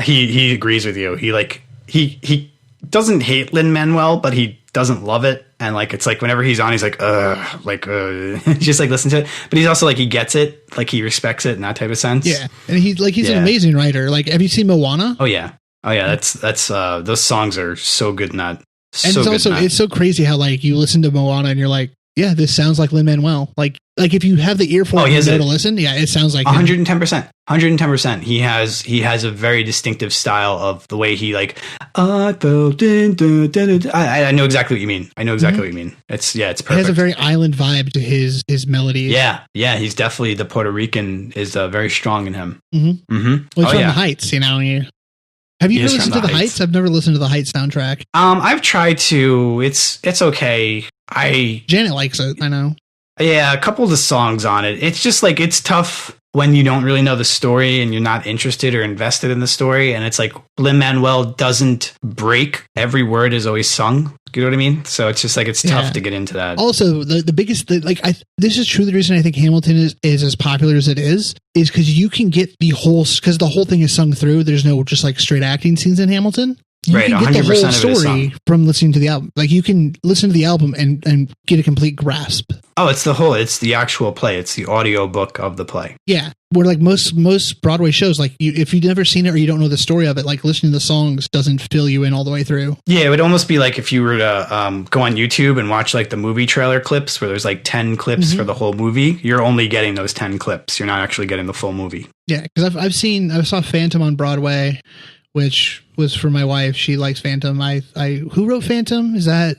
He agrees with you. He doesn't hate Lin-Manuel, but he doesn't love it. And like, it's like whenever he's on, he's like, just like listen to it. But he's also like, he gets it. Like he respects it in that type of sense. Yeah. And he's an amazing writer. Like, have you seen Moana? Oh yeah. That's those songs are so good in that. And it's so crazy how like you listen to Moana and you're like, yeah, this sounds like Lin-Manuel. Like if you have the ear for it to listen, yeah, it sounds like 110%. 110%. He has a very distinctive style of the way he like. I know exactly what you mean. What you mean. It's perfect. He has a very island vibe to his melodies. Yeah. He's definitely the Puerto Rican is very strong in him. Mm-hmm. Mm-hmm. Well, he's from the Heights, you know. Have you ever listened to the Heights? I've never listened to the Heights soundtrack. I've tried to. It's okay. Janet likes it. I know. Yeah, a couple of the songs on it. It's just like it's tough when you don't really know the story and you're not interested or invested in the story. And it's like Lin-Manuel doesn't break. Every word is always sung. You know what I mean? So it's just like it's tough to get into that. Also, the biggest this is truly the reason I think Hamilton is as popular as it is because you can get the whole thing is sung through. There's no just like straight acting scenes in Hamilton. You can get the whole story from listening to the album. Like you can listen to the album and get a complete grasp. Oh, it's the actual play. It's the audio book of the play. Yeah. Where like most Broadway shows, like if you've never seen it or you don't know the story of it, like listening to the songs doesn't fill you in all the way through. Yeah. It would almost be like if you were to go on YouTube and watch like the movie trailer clips where there's like 10 clips for the whole movie. You're only getting those 10 clips. You're not actually getting the full movie. Yeah. Cause I saw Phantom on Broadway, which was for my wife. She likes Phantom. Who wrote Phantom? Is that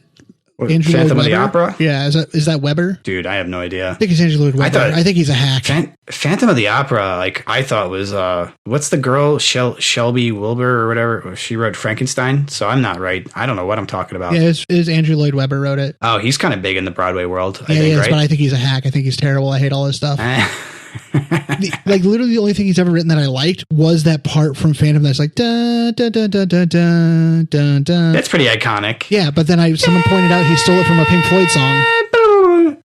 Andrew Phantom Lloyd of Webber? the Opera? Yeah, is that Weber? Dude, I have no idea. I think it's Andrew Lloyd Webber. I think he's a hack. Phantom of the Opera, like I thought was what's the girl Shelby Wilbur or whatever? She wrote Frankenstein, so I'm not right. I don't know what I'm talking about. Yeah, it was Andrew Lloyd Webber wrote it. Oh, he's kind of big in the Broadway world. I think, he is, right? But I think he's a hack. I think he's terrible. I hate all his stuff. Literally the only thing he's ever written that I liked was that part from Phantom that's like da da da da da da da da. That's pretty iconic. Yeah, but then someone pointed out he stole it from a Pink Floyd song.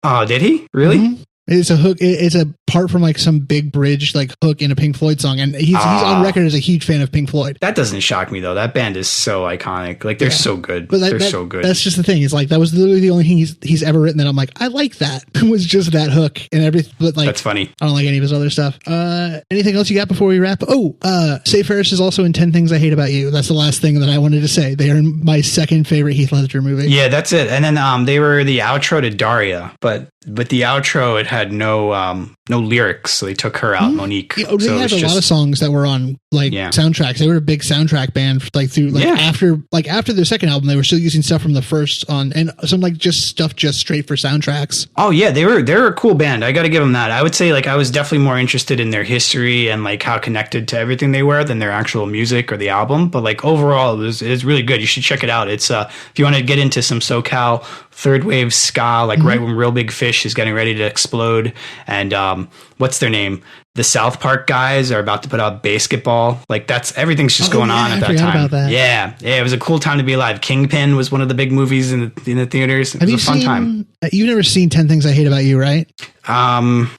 Oh, did he? Really? Mm-hmm. It's a hook. It's a part from like some big bridge like hook in a Pink Floyd song, and he's on record as a huge fan of Pink Floyd. That doesn't shock me though. That band is so iconic. Like they're so good. But they're so good. That's just the thing. It's like that was literally the only thing he's ever written that I'm like I like that. It was just that hook and everything. But like that's funny. I don't like any of his other stuff. Anything else you got before we wrap? Oh, Save Ferris is also in 10 Things I Hate About You. That's the last thing that I wanted to say. They are my second favorite Heath Ledger movie. Yeah, that's it. And then they were the outro to Daria, but the outro it had no lyrics, so they took her out, Monique. Yeah, they had a lot of songs that were on soundtracks. They were a big soundtrack band after their second album. They were still using stuff from the first and some like just stuff just straight for soundtracks. Oh yeah, they're a cool band. I got to give them that. I would say like I was definitely more interested in their history and like how connected to everything they were than their actual music or the album. But like overall, it was really good. You should check it out. It's if you want to get into some SoCal third wave ska, like right when Real Big Fish is getting ready to explode, and what's their name? The South Park guys are about to put out Basketball. Like everything's just going on at that time. About that. Yeah, it was a cool time to be alive. Kingpin was one of the big movies in the theaters. It was a fun time. You've never seen 10 Things I Hate About You, right?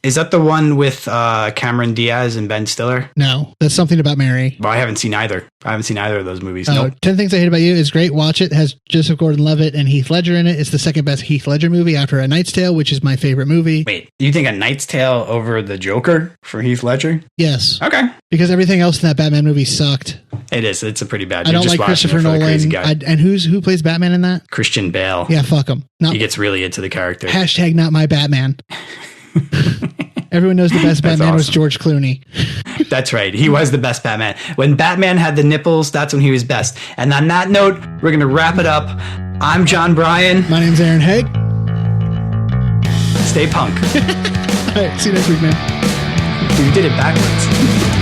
Is that the one with Cameron Diaz and Ben Stiller? No, that's Something About Mary. Well, I haven't seen either. I haven't seen either of those movies. Oh, Nope. 10 Things I Hate About You is great. Watch it. It has Joseph Gordon-Levitt and Heath Ledger in it. It's the second best Heath Ledger movie after A Knight's Tale, which is my favorite movie. Wait, you think A Knight's Tale over The Joker for Heath Ledger? Yes. Okay. Because everything else in that Batman movie sucked. It is. It's a pretty bad. I don't like Christopher Nolan. And who plays Batman in that? Christian Bale. Yeah, fuck him. He gets really into the character. Hashtag not my Batman. Everyone knows the best Batman was George Clooney. That's right. He was the best Batman. When Batman had the nipples, that's when he was best. And on that note, we're going to wrap it up. I'm John Bryan. My name's Aaron Haig. Stay punk. All right. See you next week, man. You did it backwards.